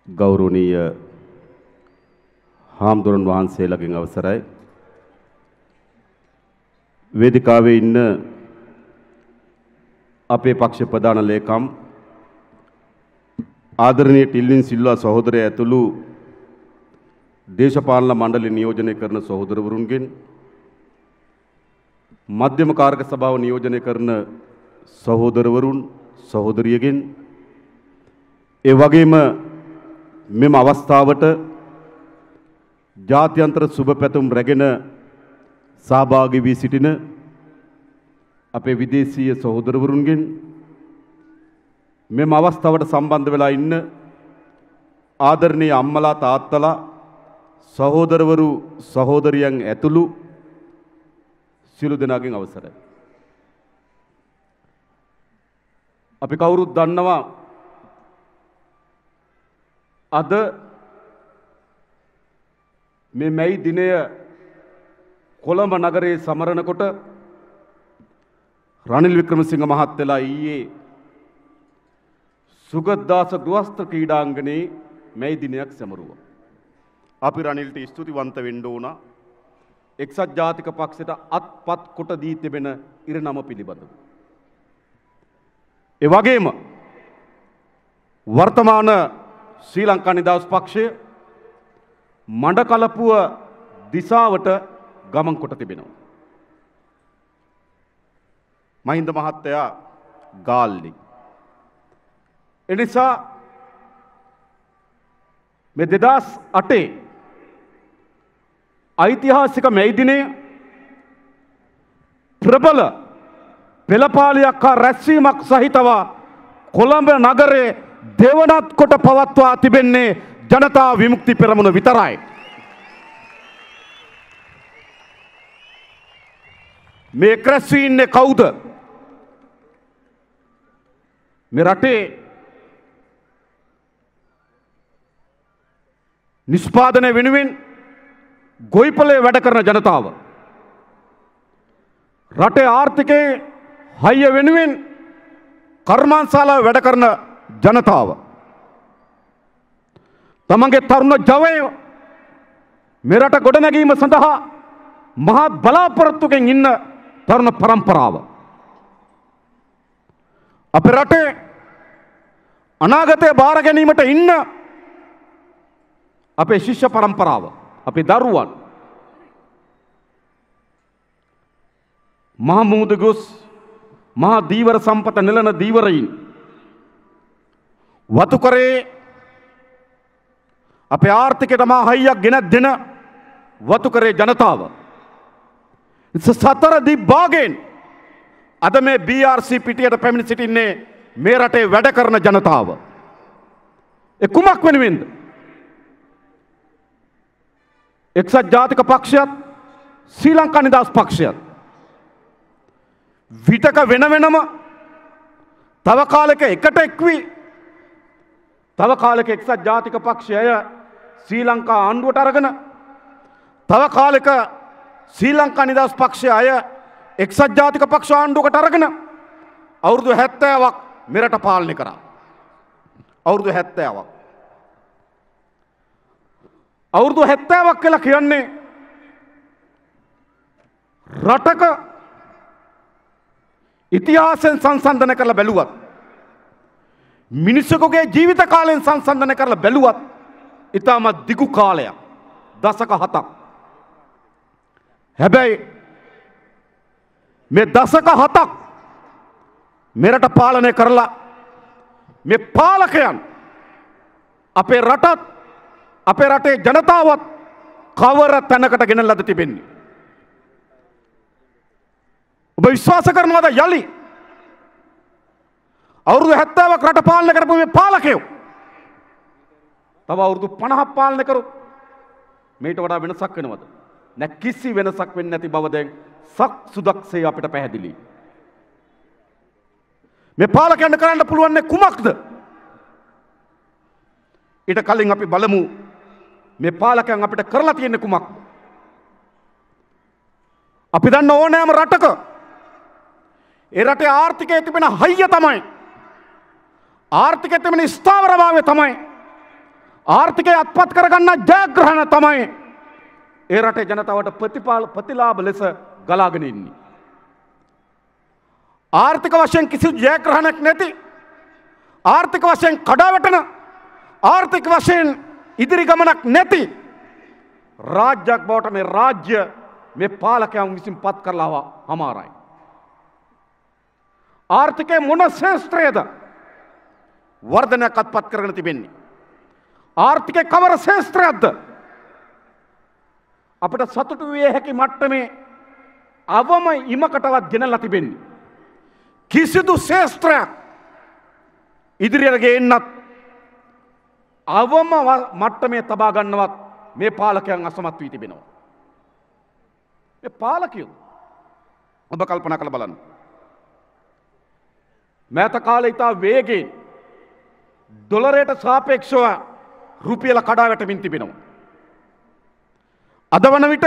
ගෞරවනීය හාමුදුරන් වහන්සේලාගෙන් අවසරයි වේදිකාවේ ඉන්න අපේ පක්ෂ ප්‍රධාන ලේකම් ආදරණීය ටිල්වින් සිල්වා සහෝදරය ඇතුළු දේශපාලන මණ්ඩලය නියෝජනය කරන සහෝදරවරුන්ගෙන් මධ්‍යම කාරක සභාව නියෝජනය කරන සහෝදරවරුන් සහෝදරියගෙන් ඒ වගේම මෙම අවස්ථාවට ජාත්‍යන්තර සුබ පැතුම් රැගෙන සහභාගී වී සිටින අපේ විදේශීය සහෝදරවරුන්ගෙන් මෙම අවස්ථාවට සම්බන්ධ වෙලා ඉන්න ආදරණීය අම්මලා තාත්තලා සහෝදරවරු සහෝදරියන් ඇතුළු සියලු දෙනාගෙන් අවසරයි. අපි කවුරුත් දන්නවා අද මේ මැයි දිනය කොළඹ නගරයේ සමරනකොට රනිල් වික්‍රමසිංහ මහත්තයලා ඊයේ සුගතදාස ගෘහස්ත ක්‍රීඩාංගණයේ මැයි දිනයක් සැමරුවා. අපි රනිල්ට ස්තුතිවන්ත වෙන්න ඕන. එක්සත් ජාතික පක්ෂයට අත්පත් කොට දී තිබෙන ඉරණම පිළිබඳව. ඒ වගේම වර්තමාන ශ්‍රී ලංකා නිදහස් පක්ෂය මඩකලපුව දිසාවට ගමන් කොට තිබෙනවා. මහින්ද මහත්තයා ගාල්ලි. එනිසා මේ 2008 ඓතිහාසික මැයි දිනය ප්‍රබල පෙළපාලියක් හා රැස්වීමක් සහිතව කොළඹ නගරයේ දෙවනත් කොට පවත්වා තිබෙන්නේ ජනතා විමුක්ති පෙරමුණ විතරයි. මේ රැස්වී ඉන්නේ කවුද? මේ රටේ නිෂ්පාදනය වෙනුවෙන් ගොවිපලේ වැඩ කරන ජනතාව. රටේ ආර්ථිකයේ හයිය වෙනුවෙන් කර්මාන්තශාලාව වැඩ කරන ජනතාව. තමන්ගේ තරුණ ජවය මේ රට ගොඩනැගීම සඳහා මහත් බලාපොරොත්තුකින් ඉන්න තරුණ පරම්පරාව. අපේ රටේ අනාගතය බාර ගැනීමට ඉන්න අපේ ශිෂ්‍ය පරම්පරාව, අපේ දරුවන් මහ මුහුද ගොස් මහා දීවර සම්පත නෙළන දීවරයින් වතුකරේ අපේ ආර්ථිකයට මහා හයියක් ගෙනත් දෙන වතුකරේ ජනතාව සතර දිග්භාගයෙන් අද මේ BRC පිටියට පැමිණ සිටින්නේ මේ රටේ වැඩ කරන ජනතාව. ඒ කුමක් වෙනුවෙන්ද? එක්සත් ජාතික පක්ෂයත් ශ්‍රී ලංකා නිදහස් පක්ෂයත් විටක වෙන වෙනම තව කාලයක එකට එක්වී තව කාලයක එක්සත් ජාතික පක්ෂය ශ්‍රී ලංකා ආණ්ඩුවට අරගෙන තව කාලයක ශ්‍රී ලංකා නිදහස් පක්ෂය අය එක්සත් ජාතික පක්ෂ ආණ්ඩුවකට අරගෙන අවුරුදු 70ක් මෙරට පාලනය කරා. අවුරුදු 70ක්. අවුරුදු 70ක් කියලා කියන්නේ රටක ඉතිහාසයෙන් සංසන්දනය කරලා බැලුවත් මිනිසෙකුගේ ජීවිත කාලයෙන් සංසන්දනය කරලා බැලුවත් ඉතාමත් දිගු කාලයක්. දශක 7ක්. හැබැයි මේ දශක 7ක් මෙරට පාලනය කරලා මේ පාලකයන් අපේ රටත් අපේ රටේ ජනතාවත් කවර තැනකට ගෙනල්ලාද තිබෙන්නේ? ඔබ විශ්වාස කරනවද යලි අවුරුදු 70ක් රට පාලනය කරපු මේ පාලකයෝ තව අවුරුදු 50ක් පාලනය කරොත් මේට වඩා වෙනසක් වෙනවද? නැ කිසි වෙනසක් වෙන්නේ නැති බව දැන් සක් සුදක්සේ අපිට පැහැදිලි. මේ පාලකයන්ට කරන්න පුළුවන් කුමක්ද? ඊට කලින් අපි බලමු මේ පාලකයන් අපිට කරලා තියෙන්නේ කුමක්ද? අපි දන්න ඕනෑම රටක ඒ රටේ ආර්ථිකයේ තිබෙන හයිය තමයි ආර්ථිකයේ තිබෙන ස්ථාවරභාවය තමයි ආර්ථිකය අත්පත් කරගන්න ජයග්‍රහණ තමයි ඒ රටේ ජනතාවට ප්‍රතිලාභ ලෙස ගලාගෙන ඉන්නේ. ආර්ථික වශයෙන් කිසි ජයග්‍රහණයක් නැති, ආර්ථික වශයෙන් කඩාවැටෙන, ආර්ථික වශයෙන් ඉදිරි ගමනක් නැති රාජ්‍යයක් බවට මේ රාජ්‍ය මේ පාලකයන් විසින් පත් කරලා හමාරයි. ආර්ථිකයේ මොන ශේෂ්ත්‍රයේද වර්ධනයක් අත්පත් කරගෙන තිබෙන්නේ? ආර්ථිකයේ කවර ශේෂ්ත්‍රයක්ද අපිට සතුටු විය හැකි මට්ටමේ අවම ඉමකටවත් ගෙනල්ලා තිබෙන්නේ? කිසිදු ශේෂ්ත්‍රයක් ඉදිරියට ගේන්නත් අවම මට්ටමේ තබා ගන්නවත් මේ පාලකයන් අසමත් වී තිබෙනවා. මේ පාලකයෝ ඔබ කල්පනා කරලා බලන්න. මෑත කාලේ ඉතා වේගයෙන් ඩොලරයට සාපේක්ෂව රුපියල කඩා වැටමින් තිබෙනවා. අද වන විට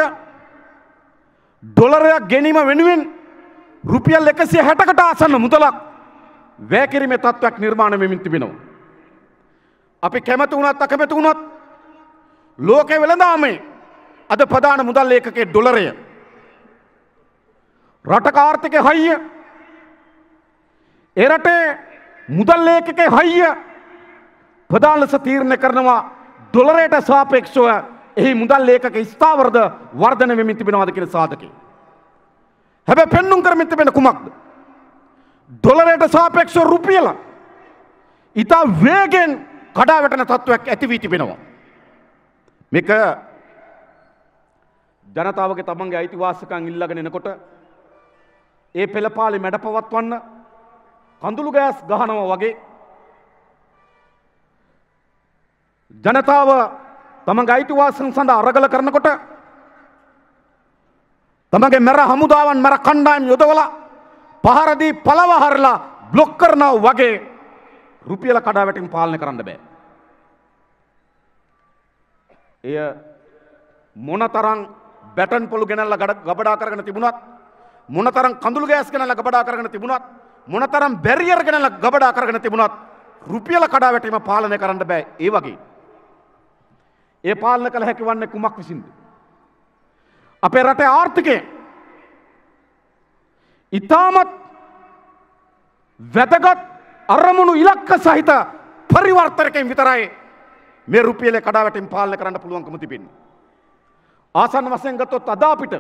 ඩොලරයක් ගැනීම වෙනුවෙන් රුපියල් 160කට ආසන්න මුදලක් වැය කිරීමේ තත්ත්වයක් නිර්මාණය වෙමින් තිබෙනවා. අපි කැමති වුණත් අකමැති වුණත් ලෝකේ වෙළඳාමේ අද ප්‍රධාන මුදල් ඒකකයේ ඩොලරය. රටක ආර්ථිකයේ හයිය, ඒ රටේ මුදල් ඒකකයේ හයිය ප්‍රධාන ලෙස තීරණය කරනවා ඩොලරයට සාපේක්ෂව එහි මුදල් ඒකක ස්ථාවරද වර්ධනය වෙමින් තිබෙනවාද කියන සාධකය. හැබැයි පෙන්눔 කරමින් තිබෙන කුමක්ද? ඩොලරයට සාපේක්ෂව රුපියල ඉතා වේගෙන් කඩා වැටෙන තත්ත්වයක් ඇති වී තිබෙනවා. මේක ජනතාවගේ තමන්ගේ අයිතිවාසිකම් ඉල්ලගෙන එනකොට ඒ පෙළපාලි මැඩ පවත්වන්න කඳුළු ගෑස් ගහනවා වගේ ජනතාව තමන්ගේ අයිතිවාසිකම් සඳහා අරගල කරනකොට තමන්ගේ මැර හමුදාවන් මැර කණ්ඩායම් යොදවලා පහරදී පළව හරලා බ්ලොක් කරනවා වගේ රුපියල කඩා වැටීම පාලනය කරන්න බෑ. එය මොනතරම් බැටන් පොළු ගෙනල්ලා ගබඩා කරගෙන තිබුණත්, මොනතරම් කඳුළු ගෑස් ගෙනල්ලා ගබඩා කරගෙන තිබුණත්, මොනතරම් බැරියර් ගෙනල්ලා ගබඩා කරගෙන තිබුණත් රුපියල කඩා වැටීම පාලනය කරන්න බෑ. ඒ වගේ ඒ පාලනය කළ හැකි වන්නේ කුමක් විසින්ද? අපේ රටේ ආර්ථිකය ඉතාමත් වැදගත් අරමුණු ඉලක්ක සහිත පරිවර්තනකෙන් විතරයි මේ රුපියලේ කඩාවැටීම් පාලනය කරන්න පුළුවන්කම තිබෙන්නේ. ආසන්න වශයෙන් ගත්තොත් අද අපිට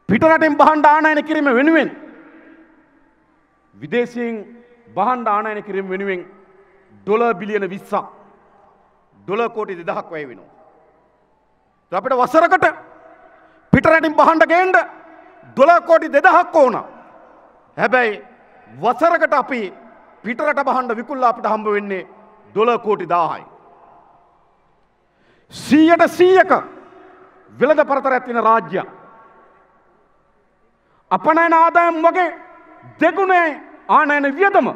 පිටරටින් භාණ්ඩ ආනයන කිරීම වෙනුවෙන් විදේශීන් භාණ්ඩ ආනයන කිරීම වෙනුවෙන් ඩොලර් බිලියන 20ක් ඩොලර් කෝටි 2000ක් වැය වෙනවා. අපිට වසරකට පිටරටින් භාණ්ඩ ගේන්න ඩොලර් කෝටි 2000ක් ඕන. හැබැයි වසරකට අපි පිටරට භාණ්ඩ විකුණලා අපිට හම්බ වෙන්නේ ඩොලර් කෝටි 1000යි. 100%ක වෙළඳ පරතරයක් තියෙන රාජ්‍යයක්. අපනයන ආදායම් වගේ දෙගුණේ ආනයන වියදම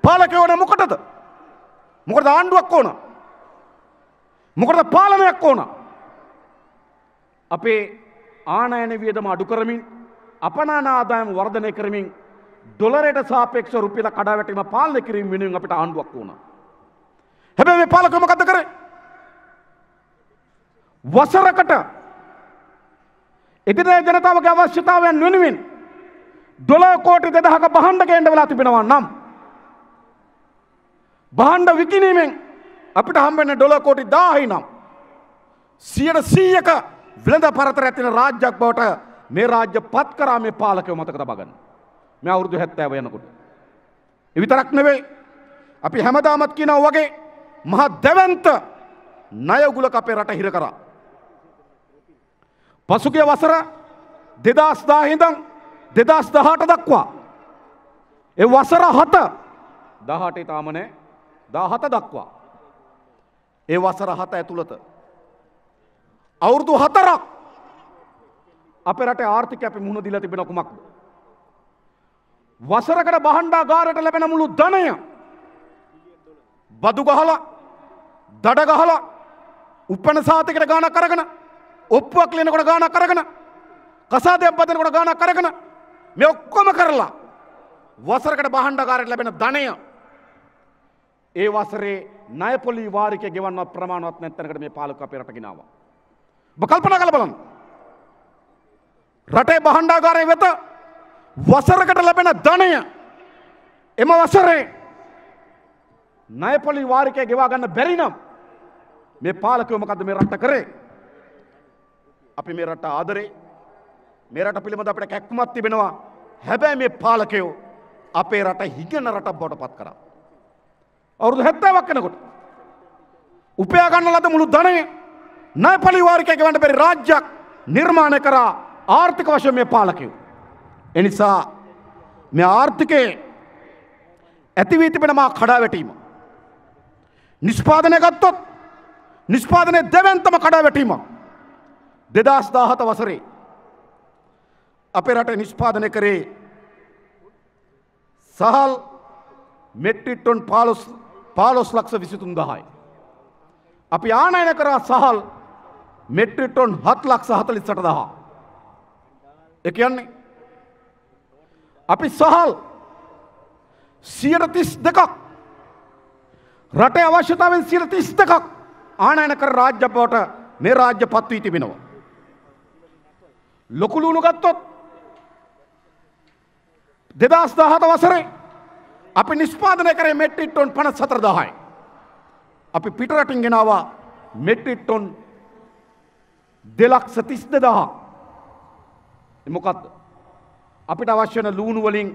පාලකයෝ ඕන මොකටද? මොකටද ආණ්ඩුවක් ඕන? මොකටද පාලනයක් ඕන? අපේ ආනයන වියදම අඩු කරමින් අපනයන ආදායම් වර්ධනය කරමින් ඩොලරයට සාපේක්ෂව රුපියල කඩා වැටීම පාලනය කිරීම වෙනුවෙන් අපිට ආණ්ඩුවක් ඕන. හැබැයි මේ පාලකයෝ මොකද්ද කරේ? වසරකට එදිනෙදා ජනතාවගේ අවශ්‍යතාවයන් වෙනුවෙන් ඩොලර් කෝටි 2000ක භාණ්ඩ ගේන්න වෙලා තිබෙනවා නම් භාණ්ඩ විකිණීමෙන් අපිට හම්බෙන්නේ ඩොලර් කෝටි 1000යි නම් 100%ක වෙළඳ පරතරයක් තියෙන රාජ්‍යයක් බවට මේ රාජ්‍ය පත් කරා මේ පාලකයෝ මතක තබා ගන්න. මේ අවුරුදු 70 යනකොට. ඒ විතරක් නෙවෙයි අපි හැමදාමත් කියනවා වගේ මහා දැවැන්ත ණය උගුලක අපේ රට හිර කරා. පසුගිය වසර 2010 ඉඳන් 2018 දක්වා ඒ වසර 7 18 තාම නෑ 17 දක්වා ඒ වසර 7 ඇතුළත අවුරුදු 4ක් අපේ රටේ ආර්ථිකය අපි මුහුණ දීලා තිබෙන කුමක්ද? වසරකට භාණ්ඩාගාරයට ලැබෙන මුළු ධනය බදු ගහලා, දඩ ගහලා, උපැන්න සාතිකයට ගාණක් අරගෙන, ඔප්පුවක් ලියනකොට ගාණක් අරගෙන, කසාදයක් බදනකොට ගාණක් අරගෙන මේ ඔක්කොම කරලා වසරකට භාණ්ඩාගාරයට ලැබෙන ධනය ඒ වසරේ ණය පොලි වාරිකය ගෙවන්නවත් ප්‍රමාණවත් නැත්නම්කට මේ පාලක අපේ රට ගෙනාවා. ඔබ කල්පනා කරලා බලන්න. රටේ භාණ්ඩාගාරය වෙත වසරකට ලැබෙන ධනය එම වසරේ ණය පොලි වාරිකය ගෙවා ගන්න බැරි නම් මේ පාලකයෝ මොකද්ද මේ රට කරේ? අපි මේ රට ආදරේ, මේ රට පිළිබඳ අපිට කැක්කුමක් තිබෙනවා. හැබැයි මේ පාලකයෝ අපේ රට හිගන රටක් බවට පත් කරා. අවුරුදු 70ක් වෙනකොට උපයා ගන්න ලද මුළු ධනය ණය පොලි වාරිකය ගෙවන්න බැරි රාජ්‍යයක් නිර්මාණය කරා ආර්ථික වශයෙන් මේ පාලකයෝ. එනිසා මේ ආර්ථිකයේ ඇති වී තිබෙන මා කඩාවැටීම නිෂ්පාදනය ගත්තොත් නිෂ්පාදනයේ දෙවන්තම කඩාවැටීම 2017 වසරේ අපේ රටේ නිෂ්පාදනය කරේ සහල් මෙට්‍රික් ටොන් 15,23,000යි. අපි ආනයන කරා සහල් මෙට්‍රික් ටොන් 7,48,000. ඒ කියන්නේ අපි සහල් 132ක් රටේ අවශ්‍යතාවෙන් 132ක් ආනයන කර රාජ්‍ය බවට මේ රාජ්‍ය පත් වී තිබෙනවා. ලොකු ලුණු ගත්තොත් 2017 වසරේ අපි නිෂ්පාදනය කරේ මෙට්‍රික් ටොන් 54,000යි. අපි පිට රටින් ගෙනාවා මෙට්‍රික් ටොන් 2,32,000. මොකක්ද? අපිට අවශ්‍ය වෙන ලුණු වලින්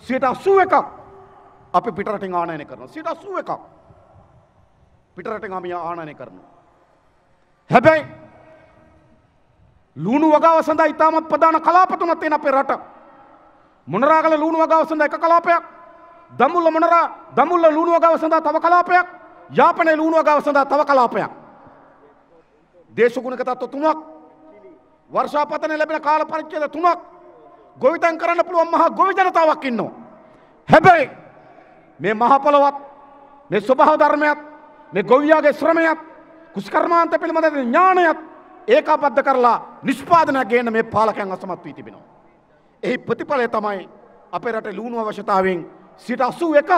81ක් අපි පිට රටින් ආනයනය කරනවා. 81ක් පිට රටින් අපි ආනයනය කරනවා. හැබැයි ලුණු වගාව සඳහා ඉතාමත් ප්‍රධාන කලාප තුනක් තියෙන අපේ රට. මොනරාගල ලුණු වගාව සඳහා එක කලාපයක්, දඹුල්ල ලුණු වගාව සඳහා තව කලාපයක්, යාපනයේ ලුණු වගාව සඳහා තව කලාපයක්. දේශගුණික තත්ත්ව තුනක්, වර්ෂාපතනය ලැබෙන කාල පරිච්ඡේද තුනක් ගොවිතැන් කරන්න පුළුවන් මහා ගොවි ජනතාවක් ඉන්නවා. හැබැයි මේ මහ පොළවත්, මේ ස්වභාව ධර්මයක්, මේ ගොවියාගේ ශ්‍රමයක්, කුෂ්කර්මාන්ත පිළිබඳ ඥානයත් ඒකාබද්ධ කරලා නිෂ්පාදනයක් ගේන්න මේ පාලකයන් අසමත් වී තිබෙනවා. එහි ප්‍රතිඵලය තමයි අපේ රටේ ලුණු අවශ්‍යතාවයෙන් 81ක්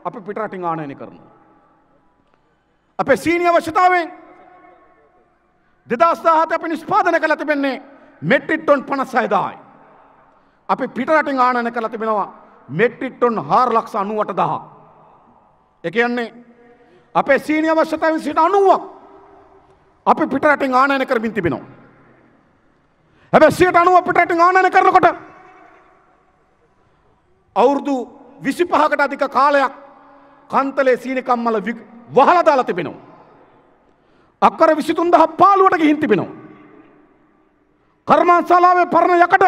අපි පිට රටින් ආනයනය කරනවා. අපේ සීනි අවශ්‍යතාවයෙන් 2017 අපි නිෂ්පාදනය කළ තිබෙන්නේ මෙට්‍රික් ටොන් 56,000යි. අපි පිට රටින් ආනයනය කළ තිබෙනවා මෙට්‍රික් ටොන් 4,98,000. ඒ කියන්නේ අපේ සීනි අවශ්‍යතාවයෙන් 90ක් අපි පිට රටින් ආනයනය කරමින් තිබෙනවා. හැබැයි 90 පිට රටින් ආනයනය කරනකොට අවුරුදු 25කට අධික කාලයක් කන්තලේ සීනි කම්මල වහලා දාලා තිබෙනවා. අක්කර 23,000 පාළුවට ගිහින් තිබෙනවා. කර්මාන්තශාලාවේ පරණ යකඩ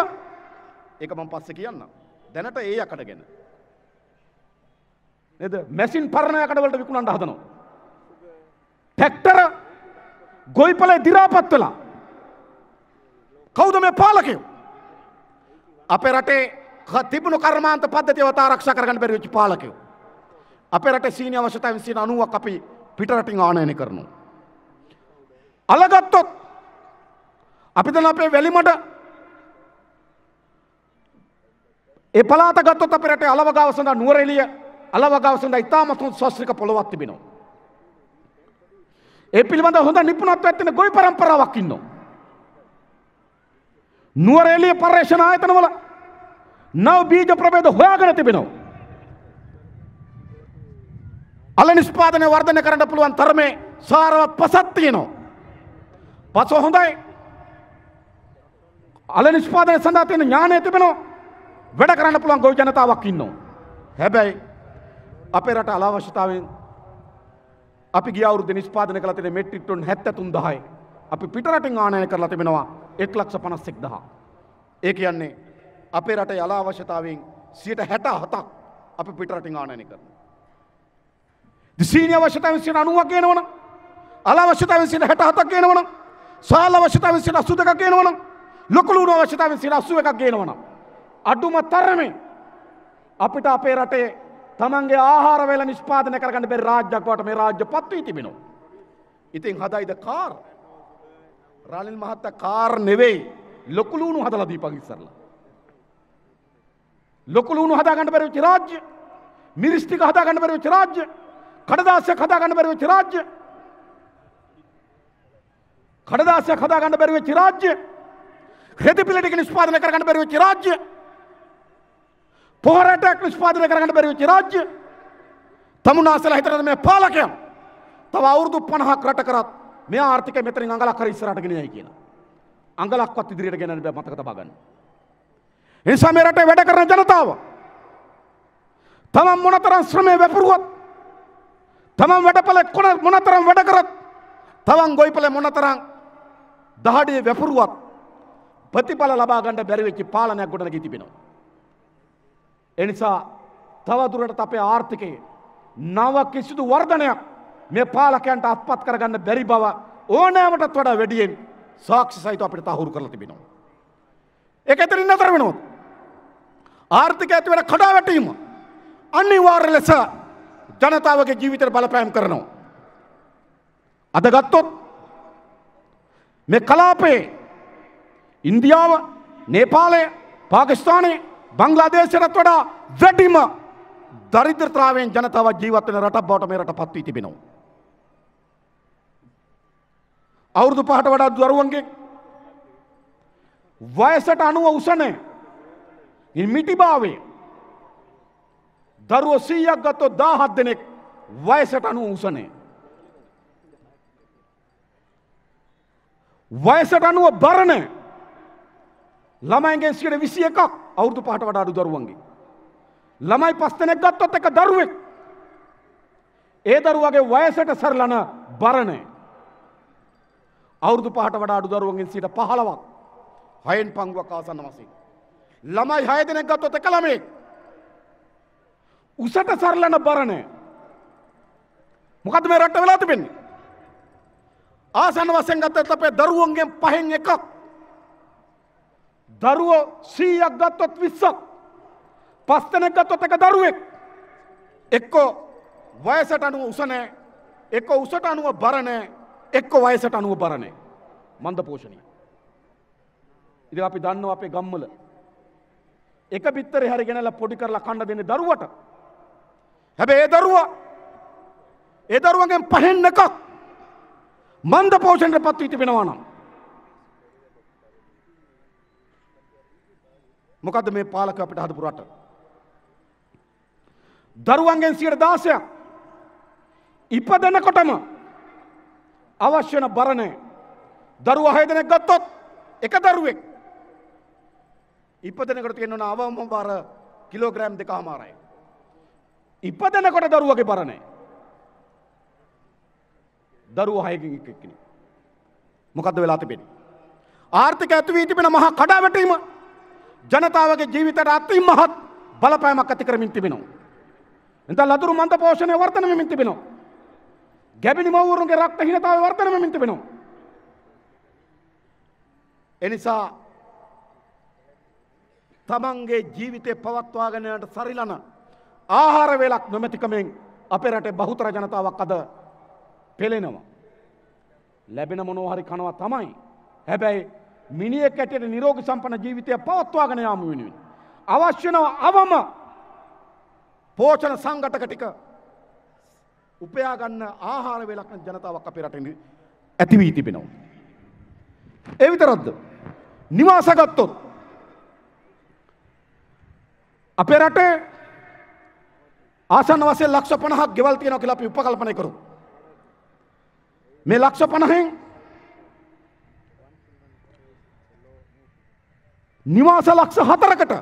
ඒක මම පස්සේ කියන්නම්. දැනට ඒ යකඩ ගැන. නේද? මැෂින් පරණ යකඩ වලට විකුණන්න හදනවා. ට්‍රැක්ටර ගොවිපලේ දි รา පත් වෙලා. කවුද මේ පාලකයෝ? අපේ රටේ තිබුණු කර්මාන්ත පද්ධතිය වත ආරක්ෂා කරගන්න බැරි වෙච්ච පාලකයෝ. අපේ රටේ සීනි අවශ්‍යතාවයෙන් 90ක් අපි පිට රටින් ආනයනය කරනවා. අලගත්තොත් අපි දැන් අපේ වැලිමඩ ඒ පළාත ගත්තොත් අපේ රටේ අලවගාව සඳහා නුවරඑළිය අලවගාව සඳහා ඉතාමත් ශාස්ත්‍රීය පොළොවක් තිබෙනවා. ඒ පිළිබඳ හොඳ නිපුණත්වයක් තියෙන ගොවි පරම්පරාවක් ඉන්නවා. නුවරඑළිය පර්යේෂණ ආයතනවල නව බීජ ප්‍රභේද හොයාගෙන තිබෙනවා. අල නිෂ්පාදනය වර්ධනය කරන්න පුළුවන් තරමේ සාරවත් පසක් තියෙනවා. පස හොඳයි. අල නිෂ්පාදනය සඳහා තියෙන ඥානය තිබෙනවා. වැඩ කරන්න පුළුවන් ගොවි ජනතාවක් ඉන්නවා. හැබැයි අපේ රට අල අවශ්‍යතාවයෙන් අපි ගිය අවුරුද්දේ නිෂ්පාදනය කළ තියෙන මෙට්‍රික් ටොන් 73,000යි අපි පිට රටින් ආනයනය කරලා තිබෙනවා 1,51,000. ඒ කියන්නේ අපේ රටේ අල අවශ්‍යතාවයෙන් 67ක් අපි පිට රටින් ආනයනය කරනවා. සීනි අවශ්‍යතාවයෙන් 90ක් ගේනවනම්, අල අවශ්‍යතාවයෙන් 67ක් ගේනවනම්, සාල අවශ්‍යතාවයෙන් 82ක් ගේනවනම්, ලොකු ලුණු අවශ්‍යතාවයෙන් 81ක් ගේනවනම් අඩුම තරමේ අපිට අපේ රටේ තමන්ගේ ආහාර වේල නිෂ්පාදනය කරගන්න බැරි රාජ්‍යයක් බවට මේ රාජ්‍ය පත් වී තිබෙනවා. ඉතින් හදයිද කාර්? රාලින් මහත්තයා කාර් නෙවෙයි ලොකු ලුණු හදලා දීපන් ඉස්සරලා. ලොකු ලුණු හදා ගන්න බැරි වෙච්ච රාජ්‍ය, මිරිස් ටික හදා ගන්න බැරි වෙච්ච රාජ්‍ය, කඩදාසියක් හදාගන්න බැරි වෙච්ච රාජ්‍ය. කඩදාසියක් හදාගන්න බැරි වෙච්ච රාජ්‍ය. රෙදි පිළ ටික නිෂ්පාදනය කරගන්න බැරි වෙච්ච රාජ්‍ය. පොහොරටයක් නිෂ්පාදනය කරගන්න බැරි වෙච්ච රාජ්‍ය. තමුන්නාසලා හිතනද මේ පාලකයන් තව අවුරුදු 50ක් රට කරත් මේ ආර්ථිකය මෙතනින් අඟලක් කර ඉස්සරහට ගෙනියයි කියලා. අඟලක්වත් ඉදිරියට ගෙනන්න බෑ මතක තබා ගන්න. ඒ නිසා මේ රටේ වැඩ කරන ජනතාව තමන් මොනතරම් ශ්‍රමය වැපරුවත් තමන් වැඩපල මොනතරම් වැඩ කරත් තමන් ගොයිපල මොනතරම් දහඩිය වැපරුවත් ප්‍රතිඵල ලබා ගන්න බැරි වෙච්ච පාලනයක් ගොඩනගී තිබෙනවා. ඒ නිසා තවදුරටත් අපේ ආර්ථිකයේ නව කිසිදු වර්ධනයක් මේ පාලකයන්ට අත්පත් කරගන්න බැරි බව ඕනෑමටත් වඩා වැඩියෙන් සාක්ෂි සහිතව අපිට තහවුරු කරලා තිබෙනවා. ඒක ඇතරින් නතර වෙනවා. ආර්ථිකය ඇති වෙන කඩාවැටීම අනිවාර්ය ලෙස ජනතාවගේ ජීවිතයට බලපෑම් කරනවා. අද ගත්තොත් මේ කලාපයේ ඉන්දියාව, නේපාලය, පාකිස්තානය, බංග්ලාදේශයට වඩා වැඩිම දරිද්‍රතාවයෙන් ජනතාව ජීවත් වෙන රටක් බවට මේ රට පත් වී තිබෙනවා. අවුරුදු 5ට වඩා දරුවන්ගේ වයසට අනුව උසනේ මිටිභාවය දරුවෝ 100ක් ගත්තොත් 17 දෙනෙක් වයසට අනුව උසනේ. වයසට අනුව බරනේ ළමයින්ගෙන් 21ක් අවුරුදු 5ට වඩා අඩු දරුවන්ගේ. ළමයි 5 දෙනෙක් ගත්තොත් එක දරුවෙක්. ඒ දරුවගේ වයසට සරලන බරනේ. අවුරුදු 5ට වඩා අඩු දරුවන්ගෙන් 15ක් 6න් පංගුවක් ආසන්න වශයෙන්. ළමයි 6 දෙනෙක් ගත්තොත් එක ළමයෙක්. උසට සරලන බරනේ. මොකද්ද මේ රට වෙලා තිබෙන්නේ? ආසන්න වශයෙන් ගත්තොත් අපේ දරුවන්ගෙන් 5න් එකක්. දරුවෝ 100ක් ගත්තොත් 20ක්. 5 දෙනෙක් ගත්තොත් එක දරුවෙක්. එක්කෝ වයසට අනුව උස නැහැ. එක්කෝ උසට අනුව බර නැහැ. එක්ක වයසට අනුව බරනේ මන්ද පෝෂණය. ඉතින් අපි දන්නවා අපේ ගම්වල එක පිටරේ හරි ගෙනලා පොඩි කරලා කන්න දෙන්නේ දරුවට. හැබැයි ඒ දරුවන්ගෙන් 5න් එකක් මන්ද පෝෂණයටපත් වී තිබෙනවා නම් මොකද්ද මේ පාලකයෝ අපිට හදපු රට? දරුවන්ගෙන් 16ක් ඉපදෙනකොටම අවශ්‍ය වෙන බරනේ. දරුවා 6 දෙනෙක් ගත්තොත් එක දරුවෙක් ඉපදෙනකොට තියෙන අවම බර කිලෝග්‍රෑම් 2.5යි. ඉපදෙනකොට දරුවගේ බරනේ. දරුවා 6කින් එක්කෙනෙක්. මොකද්ද වෙලා තිබෙන්නේ? ආර්ථික ඇති වී තිබෙන මහා කඩාවැටීම ජනතාවගේ ජීවිතයට අතිමහත් බලපෑමක් ඇති කරමින් තිබෙනවා. එතන ලදරු මන්ද පෝෂණය වර්ධනය වෙමින් තිබෙනවා. ගැබිනි මව්වරුන්ගේ රක්තහීනතාවය වර්ධනය වෙමින් තිබෙනවා. එනිසා තමන්ගේ ජීවිතේ පවත්වාගෙන යන්නට සරිලන ආහාර වේලක් නොමැතිකමෙන් අපේ රටේ බහුතර ජනතාවක් අද පෙළෙනවා. ලැබෙන මොනවා හරි කනවා තමයි. හැබැයි මිනිහෙක් ඇටියට නිරෝගී සම්පන්න ජීවිතය පවත්වාගෙන යාම වෙනුවෙන් අවශ්‍ය වෙන අවම පෝෂණ සංඝටක ටික උපයා ගන්න ආහාර වේලක් ජනතාවක් අපේ රටේ ඇති වී තිබෙනවා. ඒ විතරක්ද? නිවාස ගත්තොත් අපේ රටේ ආසන්න වශයෙන් ලක්ෂ 50ක් ගෙවල් තියෙනවා කියලා අපි උපකල්පනය කරමු. මේ ලක්ෂ 50න් නිවාස ලක්ෂ 4කට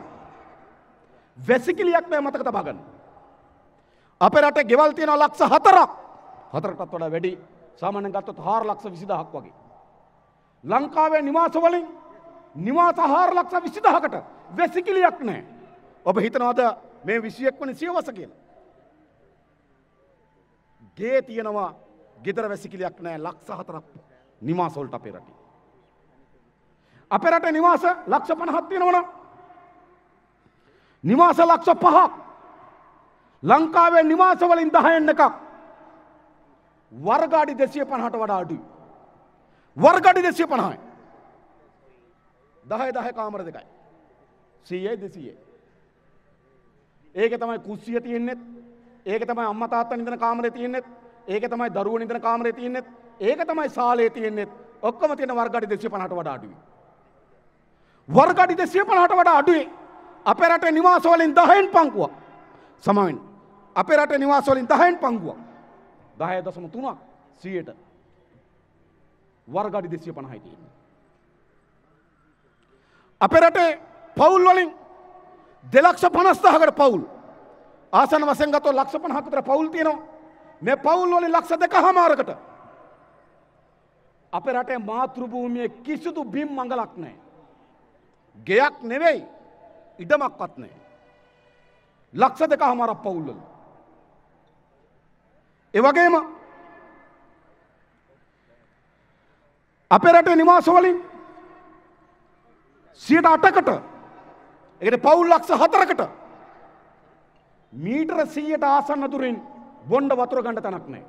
වැසිකිළියක් නෑ මතක තබා ගන්න. අපේ රටේ ගෙවල් තියෙනවා ලක්ෂ 4ක්. 4කටත් වඩා වැඩි. සාමාන්‍යයෙන් ගත්තොත් 4,20,000ක් වගේ. ලංකාවේ නිවාස වලින් නිවාස 4,20,000කට වැසිකිළියක් නෑ. ඔබ හිතනවාද මේ 21 වෙනි සියවස කියලා? ගේ තියෙනවා ගෙදර වැසිකිළියක් නෑ ලක්ෂ 4ක් නිවාස වලට අපේ රටේ. අපේ රටේ නිවාස ලක්ෂ 50ක් තියෙනවනම් නිවාස ලක්ෂ 5ක් ලංකාවේ නිවාස වලින් 10න් එකක් වර්ග අඩි 250ට වඩා අඩුයි. වර්ග අඩි 250යි. 10 කාමර දෙකයි. 100යි 200යි. ඒකේ තමයි කුස්සිය තියෙන්නේ. ඒක තමයි අම්මා තාත්තා නිදන කාමරේ තියෙන්නේ. ඒක තමයි දරුවෝ නිදන කාමරේ තියෙන්නේ. ඒක තමයි ශාලයේ තියෙන්නේ. ඔක්කොම තියෙන වර්ග අඩි 250ට වඩා අඩුයි. වර්ග අඩි 250ට වඩා අඩුයි. අපේ රටේ නිවාස වලින් 10න් පංගුවක්. සමාවෙන්න. අපේ රටේ නිවාස වලින් 10න් පංගුවක්. 10.3ක් 100ට. වර්ග අඩි 250යි තියෙන්නේ. අපේ රටේ පවුල් වලින් 2,50,000කට පවුල්. ආසන්න වශයෙන් ගත්තොත් 1,50,000ක විතර පවුල් තියෙනවා. මේ පවුල් වලින් 2,200,000කට අපේ රටේ මාතෘ භූමියේ කිසිදු බිම් මංගලක් නැහැ. ගෙයක් නෙවෙයි ඉඩමක්වත් නැහැ. 2,200,000ක් පවුල් වල. ඒ වගේම අපේ රටේ නිවාස වලින් 8%කට ඒකට පවුල් 4,00,000කට මීටර 100ට ආසන්න දුරින් බොණ්ඩ වතුර ගන්න තැනක් නැහැ.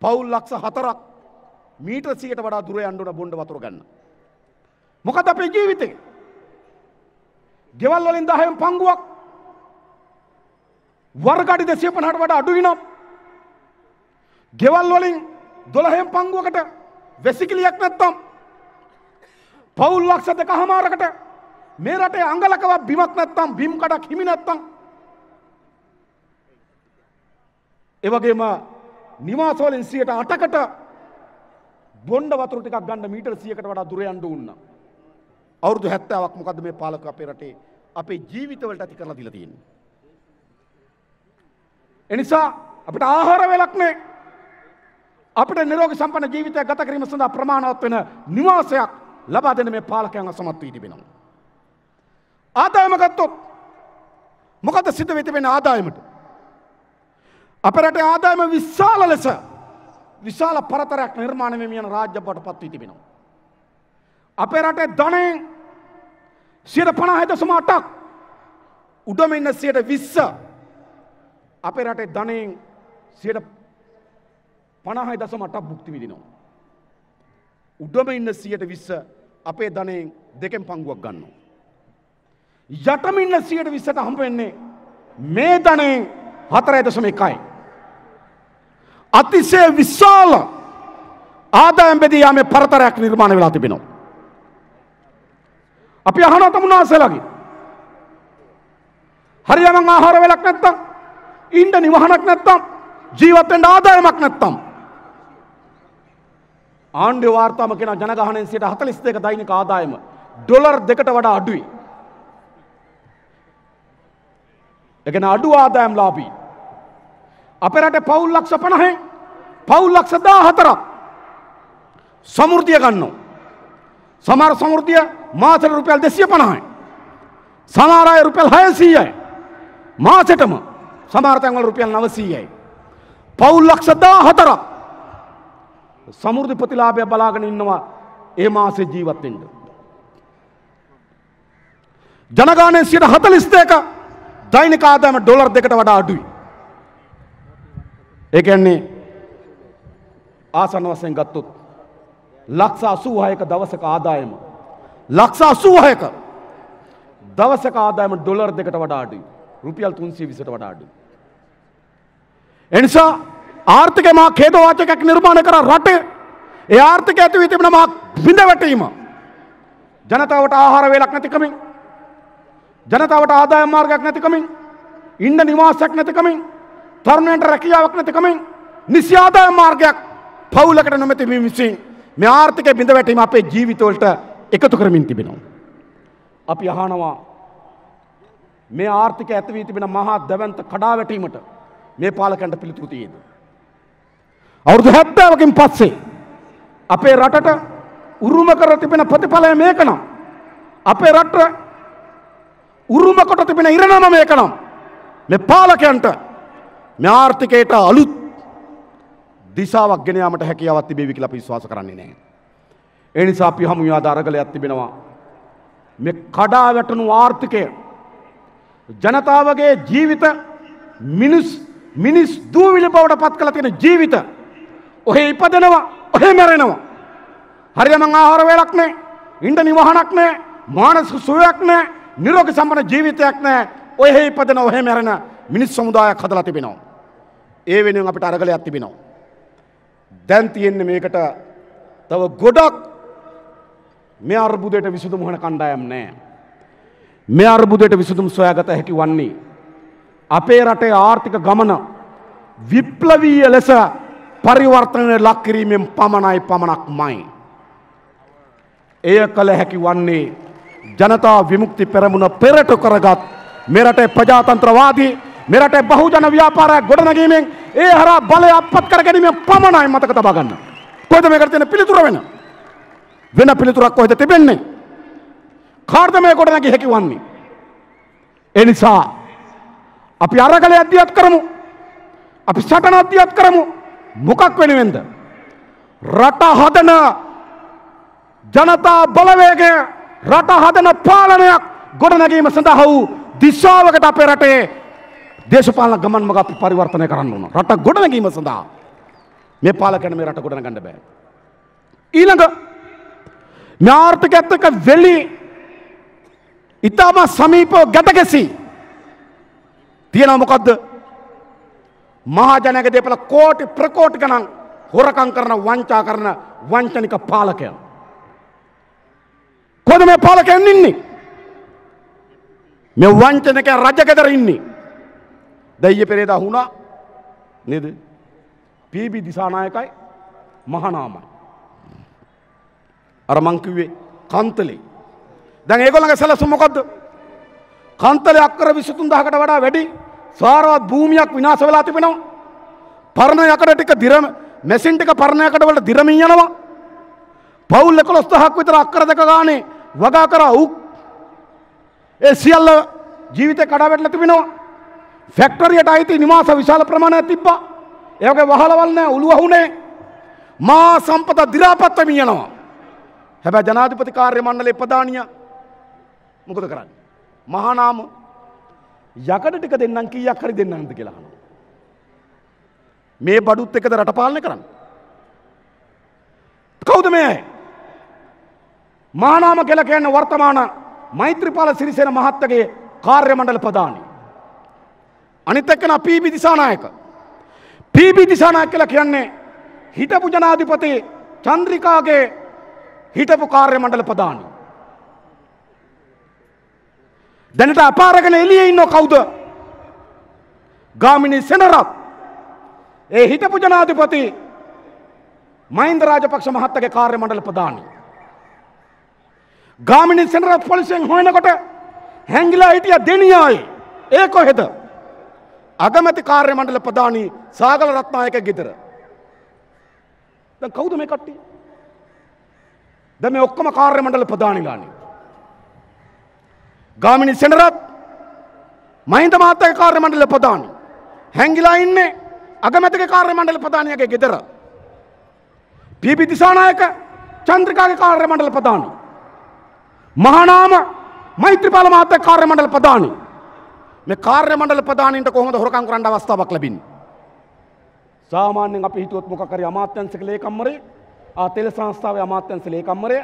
පවුල් 4,00,000ක් මීටර 100ට වඩා දුර යන්න ඕන බොණ්ඩ වතුර ගන්න. මොකද අපේ ජීවිතේ ගෙවල් වලින් 10න් පංගුවක් වර්ග අඩි 250ට වඩා අඩුයි නම් ගෙවල් වලින් 12න් පංගුවකට වෙසිකිලියක් නැත්තම් පවුල් 2,200,000කට මේ රටේ අංගලකව බිමක් නැත්තම් බිම් කඩක් හිමි නැත්තම් ඒ වගේම නිවාස වලින් 8%කට බොණ්ඩ වතුර ටිකක් ගන්න මීටර 100කට වඩා දුර යන්න ඕන. අවුරුදු 70ක් මොකද්ද මේ පාලක අපේ රටේ අපේ ජීවිතවලට ඇති කරලා දීලා තියෙන්නේ. එනිසා අපිට ආහාර වේලක් නැහැ. අපිට නිරෝගී සම්පන්න ජීවිතයක් ගත කිරීම සඳහා ප්‍රමාණවත් වෙන නිවාසයක් ලබා දෙන්න මේ පාලකයන් අසමත් වී තිබෙනවා. ආදායම ගත්තොත් මොකද සිද්ධ වෙ තිබෙන ආදායමට? අපේ රටේ ආදායම විශාල ලෙස විශාල පරතරයක් නිර්මාණය වෙමින් යන රාජ්‍ය බවට පත් වී තිබෙනවා. අපේ රටේ ධනයෙන් 50.8ක් උඩම ඉන්න 20% අපේ රටේ ධනයෙන් 50.8ක් භුක්ති විඳිනවා. උඩම ඉන්න 20% අපේ ධනයෙන් දෙකෙන් පංගුවක් ගන්නවා. යටම ඉන්න 20%ට හම්බ වෙන්නේ මේ ධනයෙන් 4.1යි. අතිශය විශාල ආදායම් බෙදී යාමේ පරතරයක් නිර්මාණය වෙලා තිබෙනවා. අපි අහනවා තමුන්නාසලාගේ හරියම ආහාර වේලක් නැත්තම් ඉන්න නිවහනක් නැත්තම් ජීවත් වෙන්න ආදායමක් නැත්තම් ආණ්ඩුවේ වාර්තාම කියන ජනගහනයෙන් 42% දෛනික ආදායම ඩොලර් 2කට වඩා අඩුයි. ඒ කියන්නේ අඩු ආදායම් ලාභී. අපේ රටේ පවුල් 50,000 පවුල් 14,000ක් සමෘද්ධිය ගන්නවා. සමහර සමෘද්ධිය මාසෙට රුපියල් 250යි. සමහර අය රුපියල් 600යි. මාසෙටම සමහර තැන්වල රුපියල් 900යි. පවුල් 14,000ක් සමෘද්ධි ප්‍රතිලාභය බලාගෙන ඉන්නවා ඒ මාසේ ජීවත් වෙන්න. ජනගහනයෙන් 42% දෛනික ආදායම ඩොලර් 2කට වඩා අඩුයි. ඒ කියන්නේ ආසන්න වශයෙන් ගත්තොත් 86,000ක දවසක ආදායම 86,000ක දවසක ආදායම ඩොලර් 2කට වඩා අඩුයි. රුපියල් 320ට වඩා අඩුයි. එනිසා ආර්ථිකය මා ඛේදවාචකයක් නිර්මාණය කර රටේ ඒ ආර්ථිකය ඇති වී තිබෙන මා බිඳවැටීම ජනතාවට ආහාර වේලක් නැතිකමින් ජනතාවට ආදායම් මාර්ගයක් නැතිකමින් ඉන්න නිවාසයක් නැතිකමින් තරුණයන්ට රැකියාවක් නැතිකමින් නිසි ආදායම් මාර්ගයක් පවුලකට නොමැති විසින් මේ ආර්ථිකය බිඳවැටීම අපේ ජීවිතවලට එකතු කරමින් තිබෙනවා. අපි අහනවා මේ ආර්ථිකය ඇති වී තිබෙන මහා දැවැන්ත කඩාවැටීමට මේ පාලකයන්ට පිළිතුරු තියෙද? අවුරුදු 70කින් පස්සේ අපේ රටට උරුම කර තිබෙන ප්‍රතිඵලය මේක නම් අපේ රට උරුම කොට තිබෙන ඉරණම මේක නම් මේ පාලකයන්ට මේ ආර්ථිකයට අලුත් දිශාවක් ගෙන යාමට හැකියාවක් තිබේවි කියලා අපි විශ්වාස කරන්නේ නැහැ. ඒ නිසා අපි හමු යාද අරගලයක් තිබෙනවා. මේ කඩා වැටුණු ආර්ථිකය ජනතාවගේ ජීවිත මිනිස් දූවිලි බවට පත් කළ තියෙන ජීවිත ඔහේ ඉපදෙනවා ඔහේ මැරෙනවා. හරියම ආහාර වේලක් නැහැ, ඉන්න නිවහනක් නැහැ, මානසික සුවයක් නැහැ, නිරෝගී සම්පන්න ජීවිතයක් නැහැ. ඔහේ ඉපදෙන ඔහේ මැරෙන මිනිස් සමුදායක් හදලා තිබෙනවා. ඒ වෙනුවෙන් අපිට අරගලයක් තිබෙනවා. දැන් තියෙන්නේ මේකට තව ගොඩක් මේ අර්බුදයට විසඳුම් හොයන කණ්ඩායම් නැහැ. මේ අර්බුදයට විසඳුම් සොයාගත හැකි වන්නේ අපේ රටේ ආර්ථික ගමන විප්ලවීය ලෙස පරිවර්තනයට ලක් කිරීමෙන් පමණක්මයි. එය කළ හැකි වන්නේ ජනතා විමුක්ති පෙරමුණ පෙරට කරගත් මේ රටේ ප්‍රජාතන්ත්‍රවාදී මේ රටේ බහුජන ව්‍යාපාරයක් ගොඩනැගීමෙන් ඒ හරහා බලය අත්පත් කර ගැනීමෙන් පමණයි මතක තබා ගන්න. කොහෙද මේකට තියෙන පිළිතුර වෙන පිළිතුරක් කොහෙද තිබෙන්නේ? කාර්ද මේ ගොඩනැගී හැකි වන්නේ? ඒ නිසා අපි අරගලය අධ්‍යයත් කරමු. අපි සටන අධ්‍යයත් කරමු. මොකක් වෙනුවෙන්ද? රට හදන ජනතා බලවේගය රට හදන පාලනයක් ගොඩනැගීම සඳහා වූ දිශාවකට අපේ රටේ දේශපාලන ගමන් මඟ අපි පරිවර්තනය කරන්න ඕන. රට ගොඩනැගීම සඳහා මේ පාලකයන් මේ රට ගොඩනගන්න බෑ. ඊළඟ මේ ආර්ථිකයත් එක්ක වෙලි ඊටම සමීපව ගැටගැසී තියෙනවා. මොකද්ද? මහා ජනක දේපල කෝටි ප්‍රකෝටි ගණන් හොරකම් කරන වංචා කරන වංචනික පාලකයන්. කොහොමද මේ පාලකයන් ඉන්නේ? මේ වංචනික රජගෙදර ඉන්නේ. දෛය පෙරේදා වුණා නේද? පීබී දිසානායකයි මහානාමයි. අර මං කිව්වේ කන්තලේ. දැන් ඒගොල්ලන්ගේ සැලසුම මොකද්ද? කන්තලේ අක්කර 23000කට වඩා වැඩි සාරවත් භූමියක් විනාශ වෙලා තිබෙනවා. පරණ යකඩ ටික මැෂින් ටික පරණ යකඩ වලට දිරමින් යනවා. පවුල් 11000ක් විතර අක්කර දෙක ගානේ වගා කරා උ ඒ සියල්ල ජීවිතේ කඩා වැටලා තිබෙනවා. ෆැක්ටරියට අයිති නිවාස විශාල ප්‍රමාණයක් තිබ්බා. ඒ වගේ වහලවල් නැහැ, උළු වහුනේ. මා සම්පත දි รา පත් වෙමින් යනවා. හැබැයි ජනාධිපති කාර්ය මණ්ඩලයේ ප්‍රධානියා මොකද කරන්නේ? මහා නාම යකඩ ටික දෙන්නම් කීයක් හරි දෙන්නම්ද කියලා අහනවා. මේ බඩුත් එක්කද රට පාලනය කරන්නේ? කවුද මේ? මහා නාම කියලා කියන්නේ වර්තමාන මෛත්‍රීපාල සිරිසේන මහත්තයාගේ කාර්ය මණ්ඩල ප්‍රධානී. අනිත් එක්කන පීබී දිසානායක. පීබී දිසානායක කියලා කියන්නේ හිටපු ජනාධිපති චන්ද්‍රිකාගේ හිටපු කාර්ය මණ්ඩල ප්‍රධානී. දැනට අපාරගෙන එළියේ ඉන්නව කවුද? ගාමිණී සෙනරත්. ඒ හිටපු ජනාධිපති මහින්ද රාජපක්ෂ මහත්තයාගේ කාර්ය මණ්ඩල ප්‍රධානී. ගාමිණී සෙනරත් පොලිසියෙන් හොයනකොට හැංගිලා හිටිය දෙනියායි. ඒ කොහෙද? අගමැති කාර්ය මණ්ඩල ප්‍රධානී සාගල රත්නායක ගෙදර. දැන් කවුද මේ කට්ටිය? දැන් මේ ඔක්කොම කාර්ය මණ්ඩල ප්‍රධානීලානේ. ගාමිණී සෙනරත් මහින්ද මහත්තයාගේ කාර්ය මණ්ඩල ප්‍රධානී. හැංගිලා ඉන්නේ අගමැතිගේ කාර්ය මණ්ඩල ප්‍රධානියාගේ ගෙදර. පීබී දිසානායක චන්ද්‍රිකාගේ කාර්ය මණ්ඩල ප්‍රධානී. මහානාම මෛත්‍රීපාල මහත්තයාගේ කාර්ය මණ්ඩල ප්‍රධානී. මේ කාර්ය මණ්ඩල ප්‍රධානීන්ට කොහොමද හොරකම් කරන්න අවස්ථාවක් ලැබෙන්නේ? සාමාන්‍යයෙන් අපි හිතුවොත් මොකක් හරි අමාත්‍යංශික ලේකම්වරේ, තෙල් සංස්ථාවේ අමාත්‍යංශ ලේකම්වරය,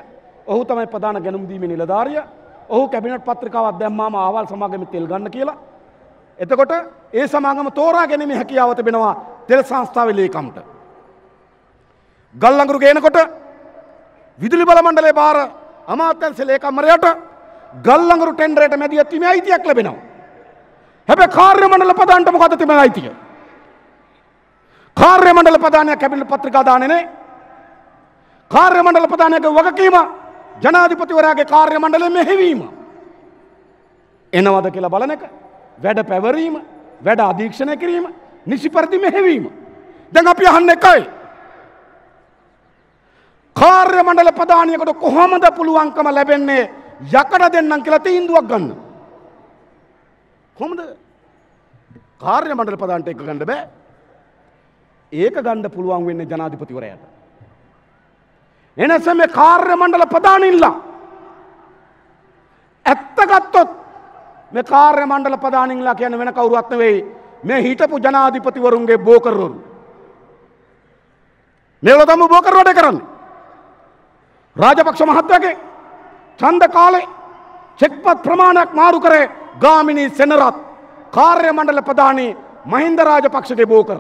ඔහු තමයි ප්‍රධාන ගැනුම් දීමේ නිලධාරියා. ඔහු කැබිනට් පත්‍රිකාවක් දැම්මාම ආවල් සමාගමේ තෙල් ගන්න කියලා. එතකොට ඒ සමාගම තෝරා ගැනීමේ හැකියාව තිබෙනවා තෙල් සංස්ථාවේ ලේකම්ට. ගල්ලඟුරු ගේනකොට විදුලි බල මණ්ඩලයේ බාර අමාත්‍යංශ ලේකම්වරයාට ගල්ලඟුරු ටෙන්ඩරයට මැදිහත් වීමේ අයිතියක් ලැබෙනවා. හැබැයි කාර්ය මණ්ඩල ප්‍රධානට මොකද තිබෙන අයිතිය? කාර්ය මණ්ඩල ප්‍රධානයා කැබිනට් පත්‍රිකා දාන්නේ නැහැ. කාර්ය මණ්ඩල ප්‍රධානයාගේ වගකීම ජනාධිපතිවරයාගේ කාර්ය මණ්ඩලයේ මෙහෙවීම. එනවද කියලා බලන එක, වැඩ පැවරීම, වැඩ අධීක්ෂණය කිරීම, නිසි පරිදි මෙහෙවීම. දැන් අපි අහන්නේ එකයි. කාර්ය මණ්ඩල ප්‍රධානියෙකුට කොහොමද පුළුවන්කම ලැබෙන්නේ යකඩ දෙන්නම් කියලා තීන්දුවක් ගන්න? කොහොමද? කාර්ය මණ්ඩල ප්‍රධානට එක ගන්න බෑ. ඒක ගන්න පුළුවන් වෙන්නේ ජනාධිපතිවරයාට. එනසම මේ කාර්ය මණ්ඩල ප්‍රධානීන්ලා ඇත්ත ගත්තොත් මේ කාර්ය මණ්ඩල ප්‍රධානීන්ලා කියන්නේ වෙන කවුරුවත් නෙවෙයි මේ හිටපු ජනාධිපතිවරුන්ගේ බෝකර්වරු. මේවල තමයි බෝකර් වැඩ කරන්නේ. රාජපක්ෂ මහත්තයාගේ ඡන්ද කාලේ චෙක්පත් ප්‍රමාණයක් මාරු කරේ ගාමිණී සෙනරත් කාර්ය මණ්ඩල ප්‍රධානී මහින්ද රාජපක්ෂගේ බෝකර.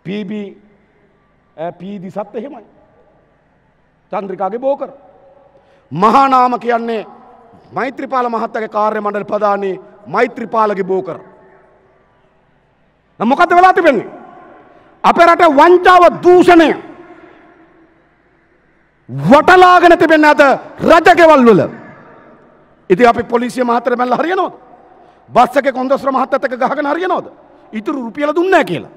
පීදි සත් එහෙමයි. චන්ද්‍රිකාගේ බෝකර. මහානාම කියන්නේ මෛත්‍රීපාල මහත්තයාගේ කාර්ය මණ්ඩල ප්‍රධානී මෛත්‍රීපාලගේ බෝකර. මොකද්ද වෙලා තිබෙන්නේ? අපේ රටේ වංචාව දූෂණය වටලාගෙන තිබෙන්නේ අද රජගෙවල් වල. ඉතින් අපි පොලිසිය මහත්තයා බැලලා හරියනවද? බස් එකේ කොන්දස්තර මහත්තයත් එක්ක ගහගෙන හරියනවද? ඉතුරු රුපියල දුන්නේ නැහැ කියලා.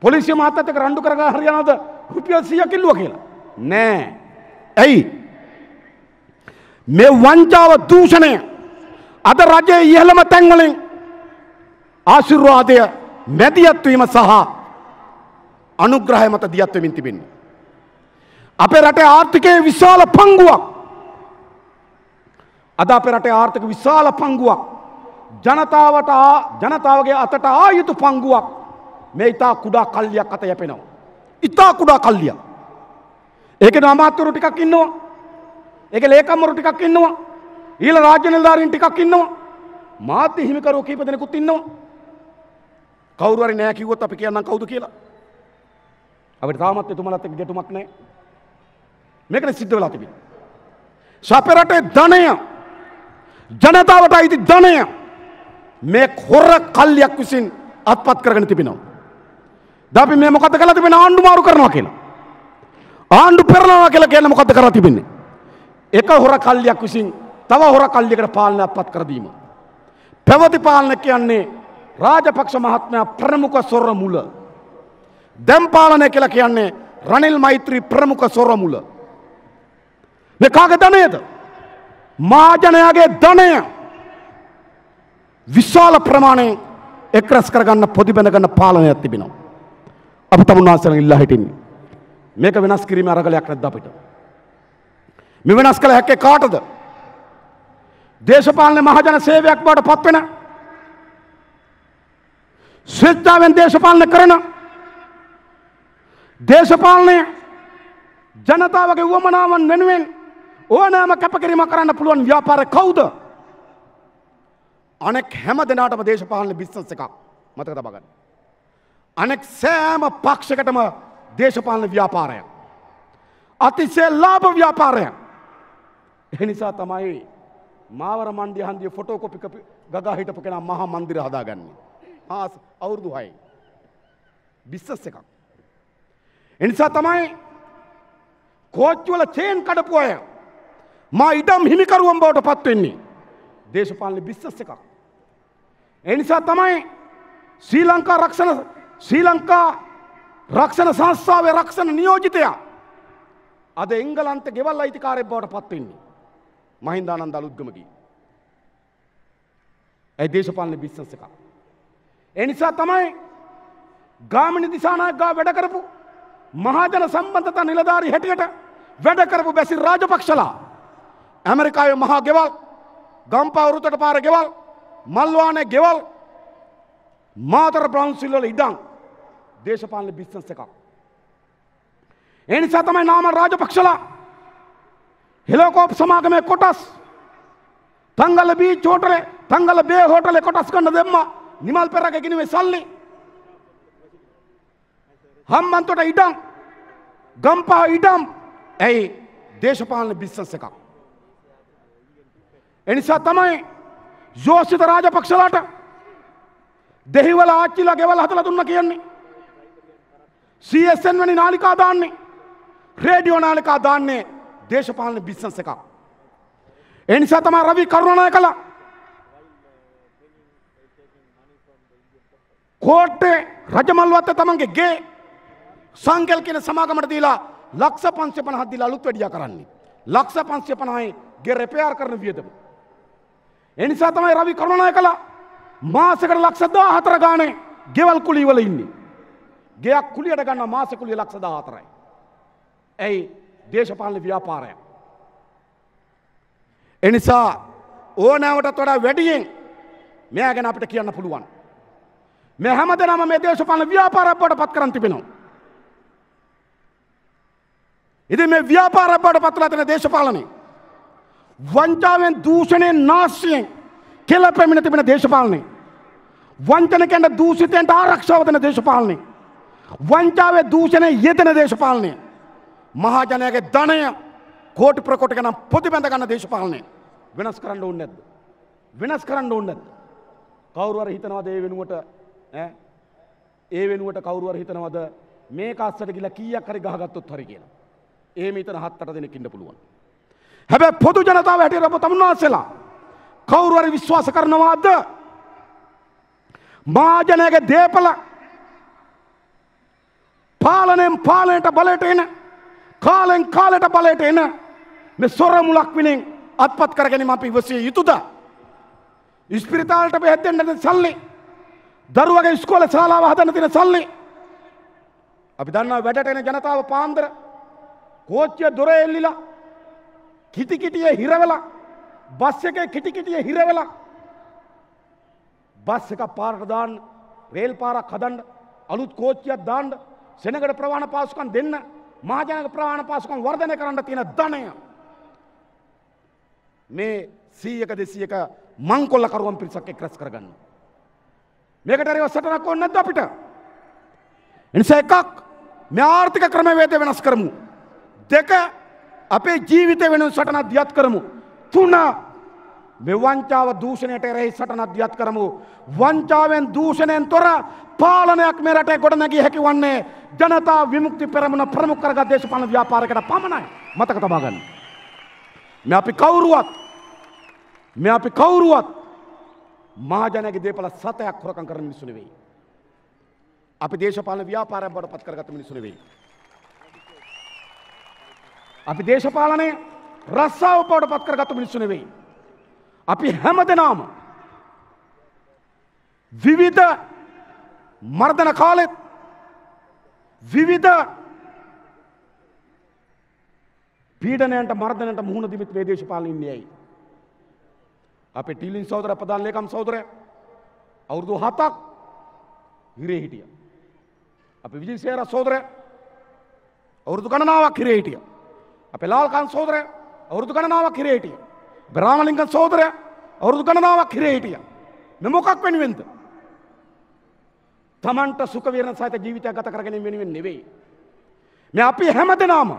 පොලිසිය මහත්තයත් එක්ක රණ්ඩු කරගෙන හරියනවද? රුපියල් 100ක් ඉල්ලුවා කියලා. නෑ. ඇයි? මේ වංචාව දූෂණය අද රජයේ ඉහළම තැන් වලින් ආශිර්වාදය මැදිහත් වීම සහ අනුග්‍රහය මත දියත් වෙමින් තිබෙන්නේ. අපේ රටේ ආර්ථිකයේ විශාල පංගුවක් අද අපේ රටේ ආර්ථික විශාල පංගුවක් ජනතාවගේ අතට ආ යුතු පංගුවක් මේ ඉතා කුඩා කල්ලියක් අත යැපෙනවා. ඉතා කුඩා කල්ලියක්. ඒකේ අමාත්‍යවරු ටිකක් ඉන්නවා. ඒකේ ලේකම්වරු ටිකක් ඉන්නවා. ඊළ රාජ්‍ය නිලධාරීන් ටිකක් ඉන්නවා. මාධ්‍ය හිමිකරුවෝ කීප දෙනෙකුත් ඉන්නවා. කවුරු හරි නෑ කිව්වොත් අපි කියන්නම් කවුද කියලා. අපිට තාමත් එතුමලත් එක්ක ගැටුමක් නෑ. මේකනේ සිද්ධ වෙලා තිබෙන්නේ. අපේ රටේ ධනය ජනතාවට අයිති ධනය මේ හොර කල්ලියක් විසින් අත්පත් කරගෙන තිබෙනවා. දැන් අපි මේ මොකද්ද කරලා තිබෙන්නේ? ආණ්ඩු මාරු කරනවා කියලා. ආණ්ඩු පෙරලනවා කියලා කියන්නේ මොකද්ද කරලා තිබෙන්නේ? එක හොර කල්ලියක් විසින් තව හොර කල්ලියකට පාලනය අත්පත් කර දීම. පැවති පාලන කියන්නේ රාජපක්ෂ මහත්මයා ප්‍රමුඛ සොර මුල. දැන් පාලනය කියලා කියන්නේ රනිල් මෛත්‍රී ප්‍රමුඛ සොර මුල. මේ කාගේ ධනයද? මහජනයාගේ ධනය විශාල ප්‍රමාණයෙන් එක්රැස් කරගන්න පොදි බැඳ ගන්න පාලනයක් තිබෙනවා. අපි තමුන්වහන්සේලා ඉල්ලා හිටින්නේ මේක වෙනස් කිරීමේ අරගලයක් නැද්ද අපිට? මේ වෙනස් කළ හැක්කේ කාටද? දේශපාලන මහජන සේවයක් බවට පත් වෙන ස්වේච්ඡාවෙන් දේශපාලන කරන දේශපාලනය ජනතාවගේ වමනාවන් වෙනුවෙන් ඕනෑම කැපකිරීමක් කරන්න පුළුවන් ව්‍යාපාරය කවුද? අනෙක් හැම දෙනාටම දේශපාලන බිස්නස් එකක් මතක තබා ගන්න. අනෙක් සෑම පක්ෂයකටම දේශපාලන ව්‍යාපාරයක්. අතිශය ලාභ ව්‍යාපාරයක්. ඒ නිසා තමයි මාවර මණ්ඩිය හන්දියේ ෆොටෝකොපි ගගා හිටපු කෙනා මහා මන්දිර හදාගන්නේ. අවුරුදු 6 බිස්නස් එකක්. ඒ නිසා තමයි කෝච්චි වල චේන් කඩපු අය මා ඉඩම් හිමිකරුවන් බවට පත් වෙන්නේ. දේශපාලන බිස්නස් එකක්. ඒ නිසා තමයි ශ්‍රී ලංකා රක්ෂණ සංස්ථාවේ රක්ෂණ නියෝජිතයා අද එංගලන්ත ගෙවල් අයිතිකාරයෙක් බවට පත් වෙන්නේ. මහින්දානන්ද අලුත්ගමගේ. ඒ දේශපාලන බිස්නස් එකක්. ඒ නිසා තමයි ගාමිණී දිසානායක ගාව වැඩ කරපු මහජන සම්බන්ධතා නිලධාරී හැටියට වැඩ කරපු බැසිල් රාජපක්ෂලා ඇමරිකාවේ මහා ගෙවල් ගම්පා වෘතට පාර ගෙවල් මල්වානේ ගෙවල් මාතර බ්‍රවුන්ස්විල් වල ඉඩම් දේශපාලන බිස්නස් එකක්. ඒ නිසා තමයි නාමල් රාජපක්ෂලා හෙලෝකෝප් සමාගමේ කොටස් තංගල බීච් හෝටලේ තංගල බේ හෝටලේ කොටස් ගන්න දෙම්මා නිමල් පෙරගේ ගිනුවේ සල්ලි හම්බන්තොට ඉඩම් ගම්පා ඉඩම් ඇයි දේශපාලන බිස්නස් එකක්. එනිසා තමයි යෝසිත රාජපක්ෂලාට දෙහිවල ආච්චිලා ගෙවල් හදලා දුන්න කියන්නේ. CSN වැනි නාලිකා දාන්නේ රේඩියෝ නාලිකා දාන්නේ දේශපාලන බිස්නස් එකක්. එනිසා තමයි රවි කරුණානායකලා කෝට්ටේ රජමල්වත්ත තමන්ගේ ගේ සංකල් කියන සමාගමට දීලා ලක්ෂ 550ක් දීලා අලුත් වැඩියා කරන්නේ. ලක්ෂ 550යි ගේ රිපෙයාර් කරන වියදම. ඒ නිසා තමයි රවි කරුණානායකලා මාසෙකට ලක්ෂ 14 ගානේ ගෙවල් කුලී වල ඉන්නේ. ගෙයක් කුලියට ගන්න මාස කුලිය ලක්ෂ 14යි. ඇයි දේශපාලන ව්‍යාපාරය. ඒ නිසා ඕනෑමටත් වඩා වැඩියෙන් මෙයා ගැන අපිට කියන්න පුළුවන්. මේ හැමදෙනාම මේ දේශපාලන ව්‍යාපාරයක් බවට පත් කරන් තිබෙනවා. ඉතින් මේ ව්‍යාපාරයක් බවට පත් වෙලා තියෙන දේශපාලනේ වංචාවෙන් දූෂණයෙන් නාස්සියෙන් කෙල පැමිණ තිබෙන දේශපාලනය. වංචනකයන්ට දූෂිතයන්ට ආරක්ෂාව දෙන දේශපාලනය. වංචාවේ දූෂණය යෙදෙන දේශපාලනය. මහජනයාගේ ධනය කෝටි ප්‍රකෝටි ගණන් පොඩි බැඳ ගන්න දේශපාලනය. වෙනස් කරන්න ඕනේ නැද්ද? වෙනස් කරන්න ඕනේ නැද්ද? කවුරු හරි හිතනවාද ඒ වෙනුවට කවුරු හරි හිතනවාද මේක අස්සට ගිහලා කීයක් හරි ගහගත්තොත් හරි කියලා. එහෙම හිතන 7-8 දෙනෙක් ඉන්න පුළුවන්. හැබැයි පොදු ජනතාව හැටියට ඔබ තමුන්වහන්සේලා කවුරු හරි විශ්වාස කරනවාද මහජනයාගේ දේපල පාලනයෙන් පාලනයට බලයට එන කාලෙන් කාලයට බලයට එන මේ සොර මුලක් විනෙන් අත්පත් කර ගැනීම අපි ඉවසිය යුතුද? ඉස්පිරිතාලට බෙහෙත් දෙන්න සල්ලි, දරුවගේ ඉස්කෝලේ ශාලාව හදන්න තියෙන සල්ලි, අපි දන්නවා වැඩට එන ජනතාව පාන්දර කෝච්චිය දොර එල්ලිලා කිටි කිටියේ හිර වෙලා බස් එකේ කිටි කිටියේ හිර වෙලා බස් එක පාරට දාන්න, රේල් පාරක් හදන්න, අලුත් කෝච්චියක් දාන්න, සෙනගට ප්‍රවාහන පාසුකම් දෙන්න, මහජනක ප්‍රවාහන පාසුකම් වර්ධනය කරන්න තියෙන ධනය මේ 100ක 200ක මංකොල්ල කරුවන් පිරිසක් එක් රැස් කරගන්න. මේකට හරි සටනක් ඕනේ නැද්ද අපිට? එනිසා එකක් මේ ආර්ථික ක්‍රමවේදය වෙනස් කරමු. දෙක අපේ ජීවිතය වෙනුවෙන් සටනක් දියත් කරමු. තුන මේ වංචාව දූෂණයට එරෙහි සටනක් දියත් කරමු. වංචාවෙන් දූෂණයෙන් තොර පාලනයක් මේ රටේ ගොඩනැගිය හැකි වන්නේ ජනතා විමුක්ති පෙරමුණ ප්‍රමුඛ කරගත් දේශපාලන ව්‍යාපාරයකට පමණයි. මතක තබා ගන්න. මේ අපි කවුරුවත් මහජනයාගේ දේපල සතයක් හොරකම් කරන මිනිස්සු නෙවෙයි. අපි දේශපාලන ව්‍යාපාරයක් බවට පත් කරගත්ත මිනිස්සු නෙවෙයි. අපි දේශපාලනය රස්සාව බවට පත් කරගත්ත මිනිස්සු නෙවෙයි. අපි හැමදෙනාම විවිධ මර්ධන කාලෙත් විවිධ පීඩනයන්ට මර්ධනයට මුහුණ දෙමිත් මේ දේශපාලනේ ඉන්නේ ඇයි? අපේ ටිලින් සහෝදර ප්‍රධාන ලේකම් සහෝදරයා අවුරුදු 7ක් හිරේ හිටියා. අපේ විජේසේර සහෝදරයා අවුරුදු ගණනාවක් හිරේ හිටියා. අපේ ලාල්කාන්ත සහෝදරයා අවුරුදු ගණනාවක් හිරේ හිටියා. බ්‍රාහ්මලිංගන් සහෝදරයා අවුරුදු ගණනාවක් හිරේ හිටියා. මේ මොකක් වෙනුවෙන්ද? තමන්ට සුඛ විහරණ සහිත ජීවිතයක් ගත කර ගැනීම වෙනුවෙන් නෙවෙයි. මේ අපි හැමදෙනාම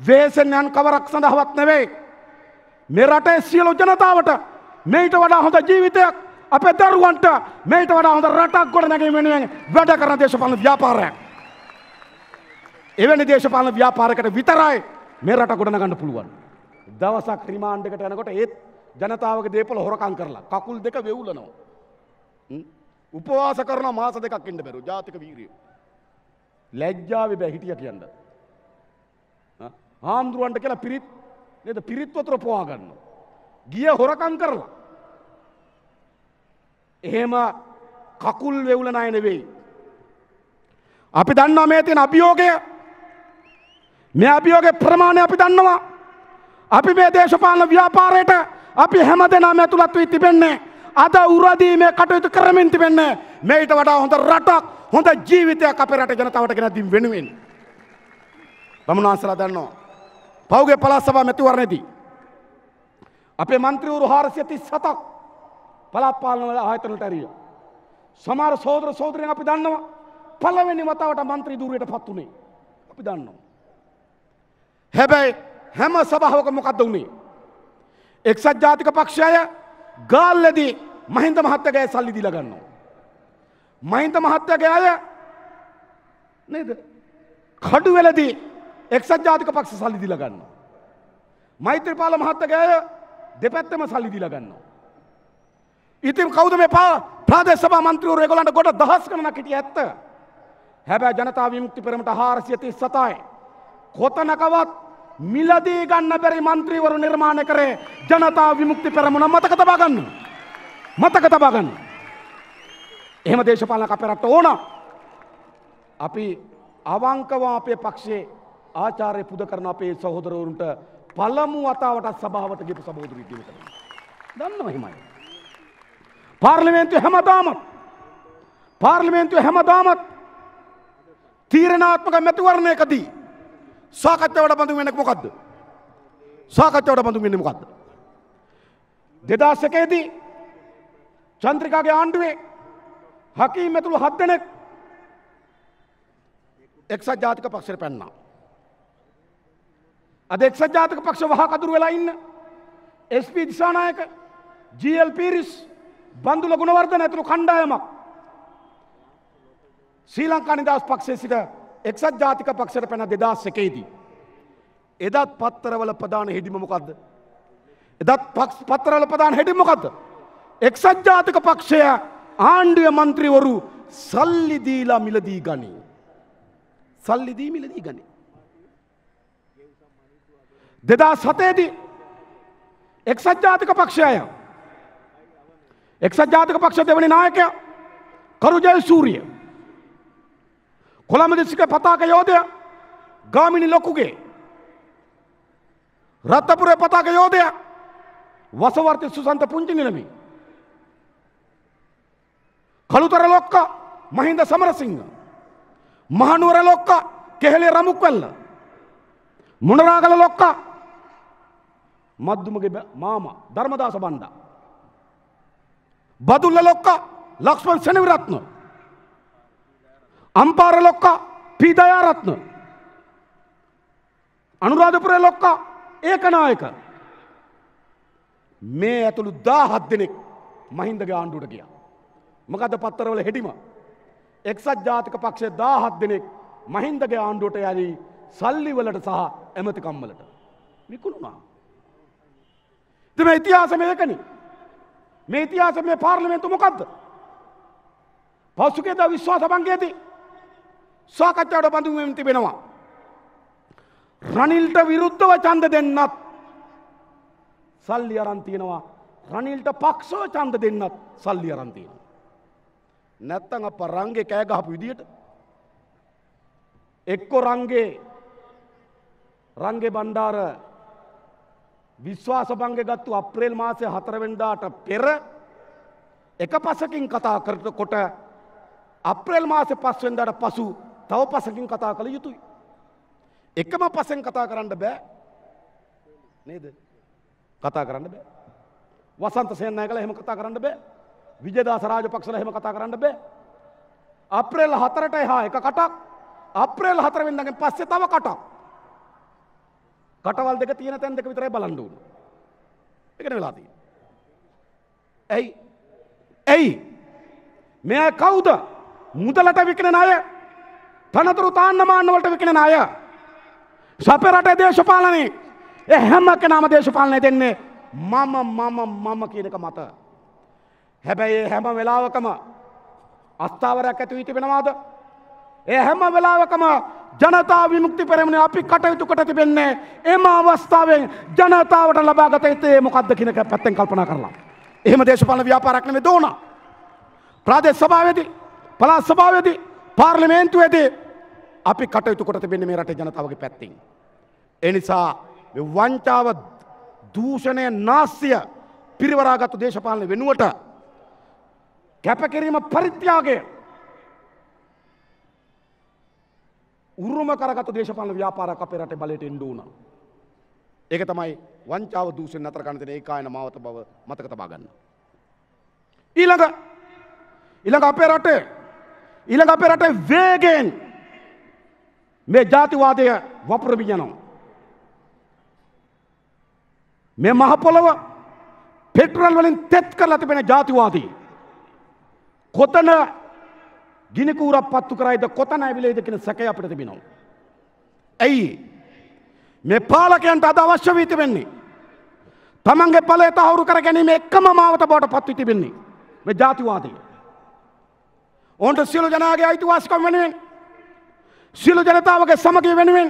වෙහෙසෙන් යන කවරක් සඳහාවත් නෙවෙයි. මේ රටේ සියලු ජනතාවට මේට වඩා හොඳ ජීවිතයක්, අපේ දරුවන්ට මේට වඩා හොඳ රටක් ගොඩනැගීම වෙනුවෙන් වැඩ කරන දේශපාලන ව්‍යාපාරයක්. එවැනි දේශපාලන ව්‍යාපාරයකට විතරයි මේ රට ගොඩනගන්න පුළුවන්. දවසක් රිමාන්ඩ් එකට යනකොට ඒත් ජනතාවගේ දේපල හොරකම් කරලා කකුල් දෙක වෙවුලනවා. උපවාස කරන මාස දෙකක් ඉන්න බැරුව ජාතික වීරිය. ලැජ්ජාවේ බෑ හිටියා කියන්න. ආම්දුරන්ට කියලා පිරිත් නේද පිරිත් වතුර පොවා ගන්නවා. ගිය හොරකම් කරලා. එහෙම කකුල් වෙවුලන අය නෙවෙයි. අපි දන්නවා මේ තියෙන අභියෝගය. මේ අභියෝගයේ ප්‍රමාණය අපි දන්නවා. අපි මේ දේශපාලන ව්‍යාපාරයට අපි හැමදෙනාම ඇතුළත් වී තිබෙන්නේ අද උරදීමේ කටයුතු කරමින් තිබෙන්නේ මේට වඩා හොඳ රටක්, හොඳ ජීවිතයක් අපේ රටේ ජනතාවට ගෙන දීම වෙනුවෙන්. බමුණාන්සලා දන්නවා පෞගේ පළාත් සභා මැතිවරණයේදී අපේ මන්ත්‍රීවරු 437ක් පළාත් පාලන ආයතන වලට ඇරියා. සමහර සහෝදර සහෝදරියන් අපි දන්නවා පළවෙනි වතාවට මන්ත්‍රී ධූරයට පත් උනේ. අපි දන්නවා. හැබැයි හැම සභාවක මොකද්ද උනේ? එක්සත් ජාතික පක්ෂය ගාල්ලේදී මහින්ද මහත්තයාගේ සල්ලි දීලා ගන්නවා. මහින්ද මහත්තයාගේ අය නේද? කඩුවෙලදී එක්සත් ජාතික පක්ෂ සල්ලි දීලා ගන්නවා. මෛත්‍රීපාල මහත්තයාගේ අය දෙපැත්තම සල්ලි දීලා ගන්නවා. ඉතින් කවුද මේ ප්‍රාදේශ සභා මන්ත්‍රීවරු ඒගොල්ලන්ට ගොඩ දහස් ගණනක් හිටිය ඇත්ත. හැබැයි ජනතා විමුක්ති පෙරමුණට 437යි. කොතනකවත් මිලදී ගන්න බැරි මන්ත්‍රීවරු නිර්මාණය කරේ ජනතා විමුක්ති පෙරමුණ. මතක තබා ගන්න. මතක තබා ගන්න. එහෙම දේශපාලනයක් අපේ රටට ඕන. අපි අවංකව අපේ පක්ෂයේ ආචාර්ය පුද කරන අපේ සහෝදරවරුන්ට පළමු වතාවට සභාවට ගිහපු සහෝදරයෙක් දිනු කරනවා. දන්නවා එහෙමයි. පාර්ලිමේන්තුවේ හැමදාමත් තීරණාත්මක මැතිවරණයකදී සාකච්ඡාවට බඳුන් වෙන්නේ මොකද්ද? සාකච්ඡාවට බඳුන් වෙන්නේ මොකද්ද? 2001දී චන්ද්‍රිකාගේ ආණ්ඩුවේ හකීම් ඇතුළු 7 දෙනෙක් එක්සත් ජාතික පක්ෂයට පැන්නා. අද එක්සත් ජාතික පක්ෂ වහකදුරු වෙලා ඉන්න SP දිසානායක GL පීරිස් බන්දුල ගුණවර්ධන ඇතුළු කණ්ඩායමක් ශ්‍රී ලංකා නිදහස් පක්ෂයේ සිට එක්සත් ජාතික පක්ෂයට පැන 2001දී එදත් පත්තරවල ප්‍රධාන හෙඩිම මොකද්ද? එදත් පත්තරවල ප්‍රධාන හෙඩිම මොකද්ද? එක්සත් ජාතික පක්ෂය ආණ්ඩුවේ මන්ත්‍රීවරු සල්ලි දීලා මිලදී ගනි. සල්ලි දී මිලදී ගනි. 2007 දී එක්සත් ජාතික පක්ෂය එක්සත් ජාතික පක්ෂ දෙවනි නායකයා කරු ජයසූරිය කොළඹ දිස්ත්‍රික්ක පතාක යෝධයා ගාමිණි ලොකුගේ රත්නපුරේ පතාක යෝධයා වසවර්ති සුසන්ත පුංචි නිලමේ කළුතර ලොක්කා මහින්ද සමරසිංහ මහනුවර ලොක්කා කෙහෙලේ රමුක්වැල්ල මුණරාගල ලොක්කා මද්දුමගේ මාමා ධර්මදාස බණ්ඩා බදුල්ල ලොක්කා ලක්ෂ්මන් සෙනවිරත්න අම්පාර ලොක්කා පී දයාරත්න අනුරාධපුරේ ලොක්කා ඒකනායක මේ ඇතුළු 17 දෙනෙක් මහින්දගේ ආණ්ඩුවට ගියා. මොකද පත්තරවල හෙඩිම එක්සත් ජාතික පක්ෂයේ 17 දෙනෙක් මහින්දගේ ආණ්ඩුවට යලි සල්ලි වලට සහ ඇමතිකම් වලට විකුණුණා. ඉතින් මේ ඉතිහාසය මේකනේ. මේ ඉතිහාසය මේ පාර්ලිමේන්තුව මොකද්ද? පසුගියදා විශ්වාස භංගයේදී සාකච්ඡාවට බඳුන් වෙමින් තිබෙනවා. රනිල්ට විරුද්ධව ඡන්ද දෙන්නත් සල්ලි අරන් තියෙනවා. රනිල්ට පක්ෂව ඡන්ද දෙන්නත් සල්ලි අරන් තියෙනවා. නැත්තම් අප රංගේ කෑ ගහපු විදියට එක්ක රංගේ බණ්ඩාර විශ්වාස භංගය ගත්තු අප්‍රේල් මාසේ 4 වෙනිදාට පෙර එක පසකින් කතා කරනකොට අප්‍රේල් මාසේ 5 වෙනිදාට පසු තව පසකින් කතා කළ යුතුයි. එකම පසෙන් කතා කරන්න බෑ නේද? කතා කරන්න බෑ. වසන්ත සේනායකලා එහෙම කතා කරන්න බෑ. විජේදාස රාජපක්ෂලා එහෙම කතා කරන්න බෑ. අප්‍රේල් 4ට එහා එක කටක් අප්‍රේල් 4 වෙනිදාගෙන් පස්සේ තව කටක්. කටවල් දෙක තියෙන තැන් දෙක විතරයි බලන්න ඕන. ඒකනේ වෙලා තියෙන්නේ. ඇයි? මේ කවුද? මුදලට විකිනන අය, තනතුරු තාන්න මාන්න වලට විකිනන අය. අපේ රටේ දේශපාලනේ ඒ හැම කෙනාම දේශපාලනේ දෙන්නේ මම කියන එක මත. හැබැයි හැම වෙලාවකම අස්ථාවරයක් ඇති වී තිබෙනවාද? ඒ හැම වෙලාවකම ජනතා විමුක්ති පෙරමුණේ අපි කටයුතු කොට තිබෙන්නේ එම අවස්ථාවෙන් ජනතාවට ලබාගත යුත්තේ මොකක්ද කියන එක පැත්තෙන් කල්පනා කරලා. එහෙම දේශපාලන ව්‍යාපාරයක් නෙමෙයි දෝන. ප්‍රාදේශ සභාවේදී, පළාත් සභාවේදී, පාර්ලිමේන්තුවේදී අපි කටයුතු කොට තිබෙන්නේ මේ රටේ ජනතාවගේ පැත්තෙන්. ඒ නිසා මේ වංචාව, දූෂණය, නාස්තිය පිරිවරාගත්තු දේශපාලන වෙනුවට කැපකිරීම, පරිත්‍යාගය උරුම කරගත්තු දේශපාලන ව්‍යාපාරයක් අපේ රටේ බලයට එන්න ඕන. ඒක තමයි වංචාව, දූෂණ නතර කරන්න තියෙන ඒකායන මාවත බව මතක තබා ගන්න. ඊළඟ අපේ රටේ වේගයෙන් මේ ජාතිවාදය වපුරමින් යනවා. මේ මහ පොළව පෙට්‍රල් වලින් තෙත් කරලා තිබෙන ජාතිවාදී කොතන ගිනි කූරක් පත්තු කරයිද, කොතන ඇවිලෙයිද කියන සැකය අපිට තිබෙනවා. ඇයි මේ පාලකයන්ට අද අවශ්‍ය වී තිබෙන්නේ? තමන්ගේ ඵලය තහවුරු කර ගැනීම එකම මාවත බවට පත් වී තිබෙන්නේ මේ ජාතිවාදී. ඔවුන්ට සියලු ජනතාවගේ අයිතිවාසිකම් වෙනුවෙන්, සියලු ජනතාවගේ සමගිය වෙනුවෙන්,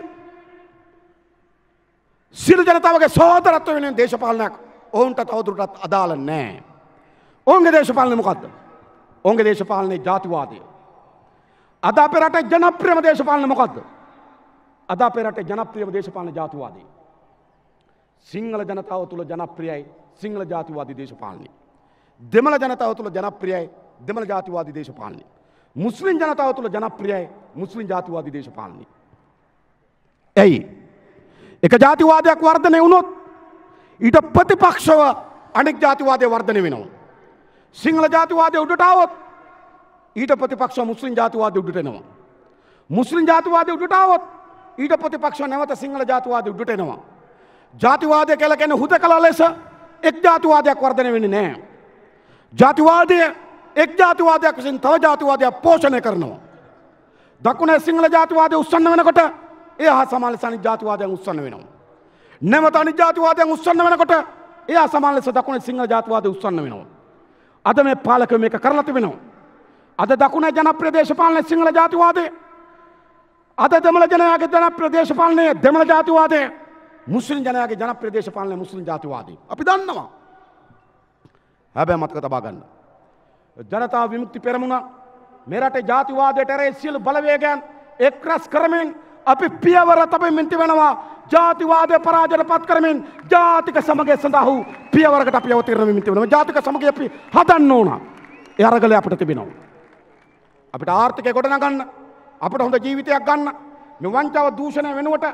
සියලු ජනතාවගේ සහෝදරත්වය වෙනුවෙන් දේශපාලනයක් ඔවුන්ට තවදුරටත් අදාළ නැහැ. ඔවුන්ගේ දේශපාලනය මොකද්ද? ඔවුන්ගේ දේශපාලනයේ ජාතිවාදය. අද අපේ රටේ ජනප්‍රියම දේශපාලනය මොකද්ද? අද අපේ රටේ ජනප්‍රියම දේශපාලන ජාතිවාදී. සිංහල ජනතාව තුළ ජනප්‍රියයි සිංහල ජාතිවාදී දේශපාලනය. දෙමළ ජනතාව තුළ ජනප්‍රියයි දෙමළ ජාතිවාදී දේශපාලනය. මුස්ලිම් ජනතාව තුළ ජනප්‍රියයි මුස්ලිම් ජාතිවාදී දේශපාලනය. ඇයි? එක ජාතිවාදයක් වර්ධනය වුණොත් ඊට ප්‍රතිපක්ෂව අනෙක් ජාතිවාදය වර්ධනය වෙනවා. සිංහල ජාතිවාදය උඩට આવොත් ඊට ප්‍රතිපක්ෂව මුස්ලිම් ජාතිවාදය උඩට එනවා. මුස්ලිම් ජාතිවාදය උඩට આવොත් ඊට ප්‍රතිපක්ෂව නැවත සිංහල ජාතිවාදය උඩට එනවා. ජාතිවාදය කියලා කියන්නේ හුදකලා ලෙස එක් ජාතිවාදයක් වර්ධනය වෙන්නේ නැහැ. ජාතිවාදය එක් ජාතිවාදයක් විසින් තව ජාතිවාදයක් පෝෂණය කරනවා. දකුණේ සිංහල ජාතිවාදය උස්සන්න වෙනකොට ඒ හා සමාන ලෙස අනිත් ජාතිවාදයන් උස්සන්න වෙනවා. නැවත අනිත් ජාතිවාදයන් උස්සන්න වෙනකොට ඒ හා සමාන ලෙස දකුණේ සිංහල ජාතිවාදය උස්සන්න වෙනවා. අද මේ පාලකයෝ මේක කරලා තිබෙනවා. අද දකුණේ ජනප්‍රිය දේශපාලනයේ සිංහල ජාතිවාදය, අද දෙමළ ජනයාගේ ජනප්‍රිය දේශපාලනයේ දෙමළ ජාතිවාදය, මුස්ලිම් ජනයාගේ ජනප්‍රිය දේශපාලනයේ මුස්ලිම් ජාතිවාදය. අපි දන්නවා. හැබැයි මතක තබා ගන්න. ජනතා විමුක්ති පෙරමුණ මේ රටේ ජාතිවාදයට එරෙහි සියලු බලවේගයන් එක්රැස් කරමින් අපි පියවර තබමින් තිබෙනවා. ජාතිවාදය පරාජයට පත් කරමින් ජාතික සමගය සඳහා වූ පියවරකට අපි අවතීර්ණ වෙමින් තිබෙනවා. ජාතික සමගය අපි හදන්න ඕන. ඒ අරගලය අපිට තිබෙනවා. අපිට ආර්ථිකය ගොඩනගන්න, අපිට හොඳ ජීවිතයක් ගන්න, මේ වංචාව දූෂණය වෙනුවට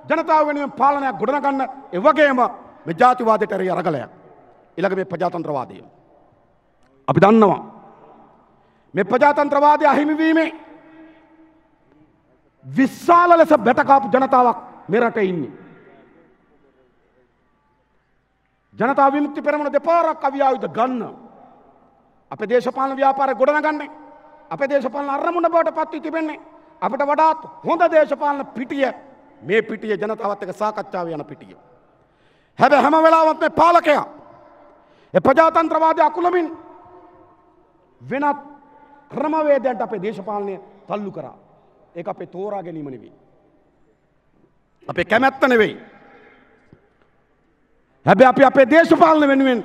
ජනතාව වෙනුවෙන් පාලනයක් ගොඩනගන්න, ඒ වගේම මේ ජාතිවාදයට එරෙහි අරගලයක්. ඊළඟ මේ ප්‍රජාතන්ත්‍රවාදය. අපි දන්නවා මේ ප්‍රජාතන්ත්‍රවාදය අහිමි වීමේ විශාල ලෙස බැටකාපු ජනතාවක් මේ රටේ ඉන්නේ. ජනතා විමුක්ති පෙරමුණ දෙපාරක් අවියායුධ ගන්න. අපේ දේශපාලන ව්‍යාපාරය ගොඩනගන්නේ, අපේ දේශපාලන අරමුණ බවට පත් වී තිබෙන්නේ අපිට වඩාත් හොඳ දේශපාලන පිටිය මේ පිටිය ජනතාවත් එක්ක සාකච්ඡාවේ යන පිටිය. හැබැයි හැම වෙලාවෙම මේ පාලකයා ඒ ප්‍රජාතන්ත්‍රවාදී අකුලමින් වෙනත් ක්‍රමවේදයන්ට අපේ දේශපාලනය තල්ලු කරා. ඒක අපේ තෝරා ගැනීම නෙවෙයි. අපේ කැමැත්ත නෙවෙයි. හැබැයි අපි අපේ දේශපාලන වෙනුවෙන්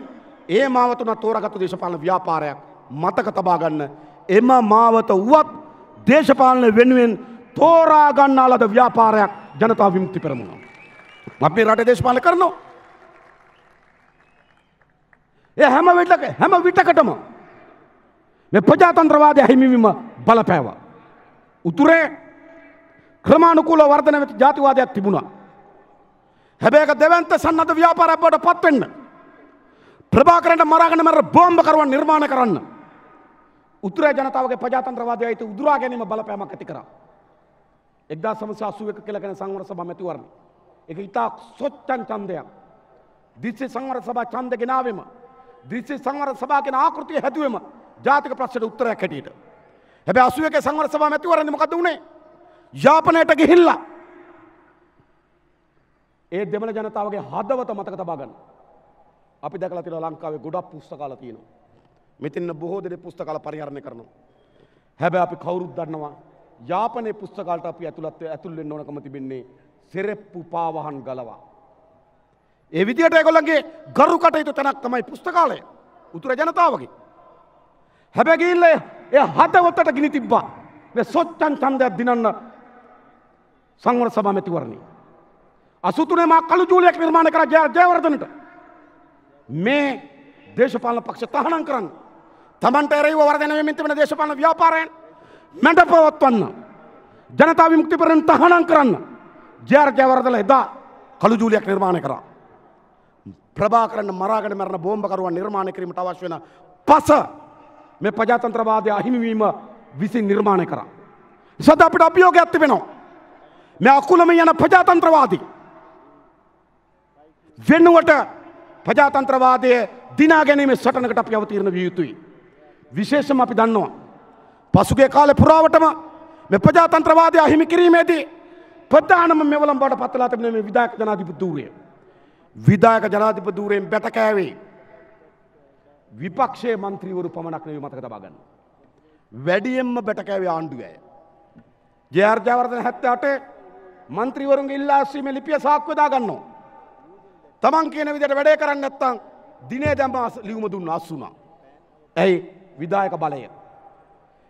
ඒ මාවත උනා තෝරාගත්තු දේශපාලන ව්‍යාපාරයක් මතක තබා ගන්න. එම මාවත වුවත් දේශපාලන වෙනුවෙන් තෝරා ගන්නා ලද ව්‍යාපාරයක් ජනතා විමුක්ති පෙරමුණ. අපි රටේ දේශපාලන කරනවා. ඒ හැම විටකටම මේ ප්‍රජාතන්ත්‍රවාදය හිමිවීම බලපෑවා. උතුරේ ක්‍රමානුකූල වර්ධනය වෙච්ච ජාතිවාදයක් තිබුණා. හැබැයි ඒක දෙවන්ත සන්නද්ධ ව්‍යාපාරයක් බවට පත් වෙන්න ප්‍රභාකරන්ට මරාගෙන මර බෝම්බ කරුවන් නිර්මාණය කරන්න උතුරේ ජනතාවගේ ප්‍රජාතන්ත්‍රවාදය ඇති උදුරා ගැනීම බලපෑමක් ඇති කරා. 1981 කියලා කියන සංවර සභා මැතිවරණ. ඒක ඉතා සොච්චන් ඡන්දයක්. දිස්ත්‍රික් සංවර සභා ඡන්ද ගෙනාවෙම දිස්ත්‍රික් සංවර සභා කියන ආකෘතිය හැදුවෙම ජාතික ප්‍රශ්නට උත්තරයක් හැටියට. හැබැයි 81 සංවර සභා මැතිවරණේ මොකද වුනේ? යාපනයට ගිහිල්ලා ඒ දෙමළ ජනතාවගේ හදවත මතක තබා ගන්න. අපි දැකලා තියෙනවා ලංකාවේ ගොඩක් පුස්තකාල තියෙනවා. මෙතන බොහෝ දෙනෙක් පුස්තකාල පරිහරණය කරනවා. හැබැයි අපි කවුරුත් දන්නවා යාපනයේ පුස්තකාලට අපි ඇතුල් වෙන්න ඕනකම තිබෙන්නේ සෙරෙප්පු පාවහන් ගලවා. ඒ විදිහට ඒගොල්ලන්ගේ ගරු කටයුතු තැනක් තමයි පුස්තකාලය. උතුර ජනතාවගේ. හැබැයි ගිහිල්ලා ඒ හදවතට ගිනි තිබ්බා. මේ සොච්චන් ඡන්දයක් දිනන්න සංවර සභා මැතිවරණේ. 83 මා කළු ජූලියක් නිර්මාණය කර ජයවර්ධනට මේ දේශපාලන පක්ෂ තහනම් කරන්න. තමන්ට එරෙහිව වර්ධනය වෙමින් තිබෙන දේශපාලන ව්‍යාපාරයන් මැඩ පවත්වන්න. ජනතා විමුක්ති පෙරමුණ තහනම් කරන්න. ජයවර්ධන එදා කළු ජූලියක් නිර්මාණය කරා. ප්‍රභාකරන් මරාගෙන මරණ බෝම්බ කරුවන් නිර්මාණය කිරීමට අවශ්‍ය වෙන පස මේ ප්‍රජාතන්ත්‍රවාදය අහිමිවීම විසින් නිර්මාණය කරා. සදා අපිට අභියෝගයක් තිබෙනවා. මේ අකුලම යන ප්‍රජාතන්ත්‍රවාදී වෙනුවට ප්‍රජාතන්ත්‍රවාදයේ දිනා ගැනීමේ සටනකට අපි අවතීර්ණ විය යුතුයි. විශේෂම අපි දන්නවා පසුගිය කාලේ පුරාවටම මේ ප්‍රජාතන්ත්‍රවාදය අහිමි කිරීමේදී ප්‍රධානම මෙවලම් බවට පත්වලා තිබෙන මේ විධායක ජනාධිපති ධූරය. විධායක ජනාධිපති ධූරයෙන් බැට කෑවේ විපක්ෂයේ മന്ത്രിවරු පමණක් නෙවෙයි මතක තබා ගන්න. වැඩියෙන්ම බැට කෑවේ ආණ්ඩුවේ අය. ජයවර්ධන 78 മന്ത്രിවරුන්ගේ ඉල්ලාස්වීමේ ලිපිය සාක්කුව දා ගන්නවා. තමන් කියන විදිහට වැඩේ කරන්නේ නැත්නම් දිනේ දැම්ම ලියුම දුන්න අස්සුනා. ඇයි? විධායක බලය.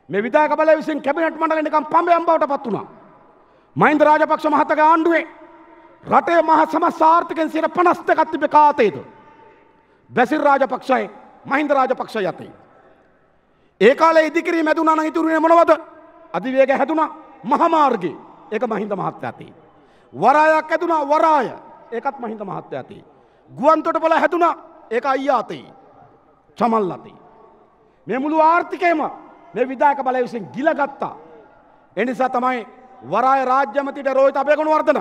මේ විධායක බලය විසින් කැබිනට් මණ්ඩලෙ නිකන් පඹයන් බවට පත් වුණා. මහින්ද රාජපක්ෂ මහතාගේ ආණ්ඩුවේ රටේ මහ සමස්ත ආර්ථිකයෙන් 52ක් තිබෙ කාතේද? බැසිල් රාජපක්ෂයි මහින්ද රාජපක්ෂ යතේ. ඒ කාලේ ඉදිකිරීම හැදුනා නම් ඉතුරු වෙන්නේ මොනවද? අධිවේග හැදුනා මහමාර්ගේ. ඒක මහින්ද මහත්තයා යතේ. වරායක් හැදුනා වරාය. ඒකත් මහින්ද මහත්තයා යතේ. ගුවන් තොටුපළ හැදුනා ඒක අයියා අතේ. චමල් අතේ. මේ මුළු ආර්ථිකයම මේ විධායක බලය විසින් ගිලගත්තා. ඒ නිසා තමයි වරාය රාජ්‍ය ඇමතිට රෝහිත අබේගුණවර්ධන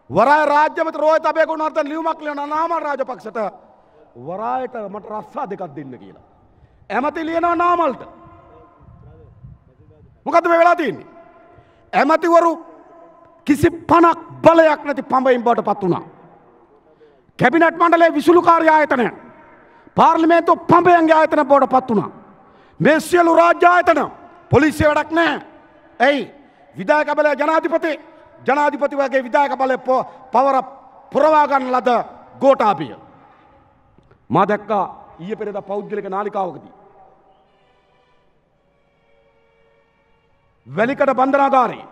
වරාය රාජ්‍ය ඇමති රෝහිත අබේගුණවර්ධන ලියුමක් ලියන නාමල් රාජපක්ෂට වරායට මට රස්සා දෙකක් දෙන්න කියලා. ඇමති ලියනවා නාමල්ට. මොකද්ද මේ වෙලා තියෙන්නේ? ඇමතිවරු කිසි පණක් බලයක් නැති පඹයින් බවට පත් වුණා. කැබිනට් මණ්ඩලයේ විසුලුකාරී ආයතනය පාර්ලිමේන්තුව පඹයන්ගේ ආයතන බවට පත් වුණා. මේ සියලු රාජ්‍ය ආයතන පොලිසිය වැඩක් නැහැ. ඇයි? විධායක බලය ජනාධිපති වගේ විධායක බලය පවර පුරවා ගන්න ලද ගෝඨාභය. මා දැක්කා ඊයේ පෙරේදා පෞද්ගලික නාලිකාවකදී වැලිකඩ බන්ධනාගාරේ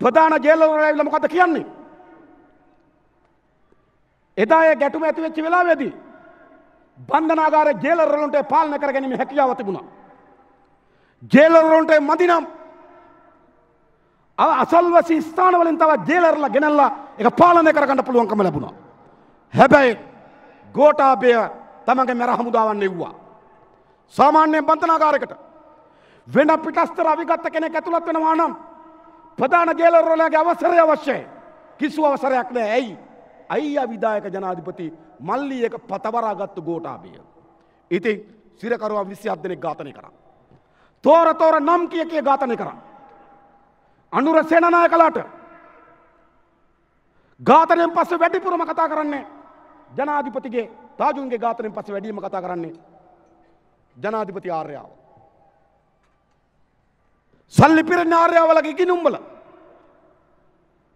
ප්‍රධාන ජේලවල ඇවිල්ලා මොකද්ද කියන්නේ? එදා ඒ ගැටුම ඇති වෙච්ච වෙලාවේදී බන්ධනාගාරයේ ජේලර්වරුන්ට පාලනය කරගැනීමේ හැකියාව තිබුණා. ජේලර්වරුන්ට මදිනම් අසල්වැසි ස්ථානවලින් තව ජේලර්ලා ගෙනල්ලා ඒක පාලනය කරගන්න පුළුවන්කම ලැබුණා. හැබැයි ගෝඨාභය තමගේ මර හමුදාවන් නෙව්වා. සාමාන්‍ය බන්ධනාගාරයකට වෙන පිටස්තර අවිගත කෙනෙක් ඇතුළත් වෙනවා නම් ප්‍රධාන ජේලර්වලගේ අවසරය අවශ්‍යයි. කිසිව අවසරයක් නැහැ. ඇයි? අයියා විධායක ජනාධිපති මල්ලි එක පතවරාගත්තු ගෝඨාභය. ඉතින් සිරකරුවා 27 දෙනෙක් ඝාතනය කරා. තෝර නම් කිය ඝාතනය කරා. අනුර සේනානායකලාට ඝාතනයෙන් පස්සේ වැඩිපුරම කතා කරන්නේ ජනාධිපතිගේ තාජුන්ගේ ඝාතනයෙන් පස්සේ වැඩිම කතා කරන්නේ ජනාධිපති ආර්යාව. සල්ලි පිරෙන ආර්යාවලගේ ගිනුම්බල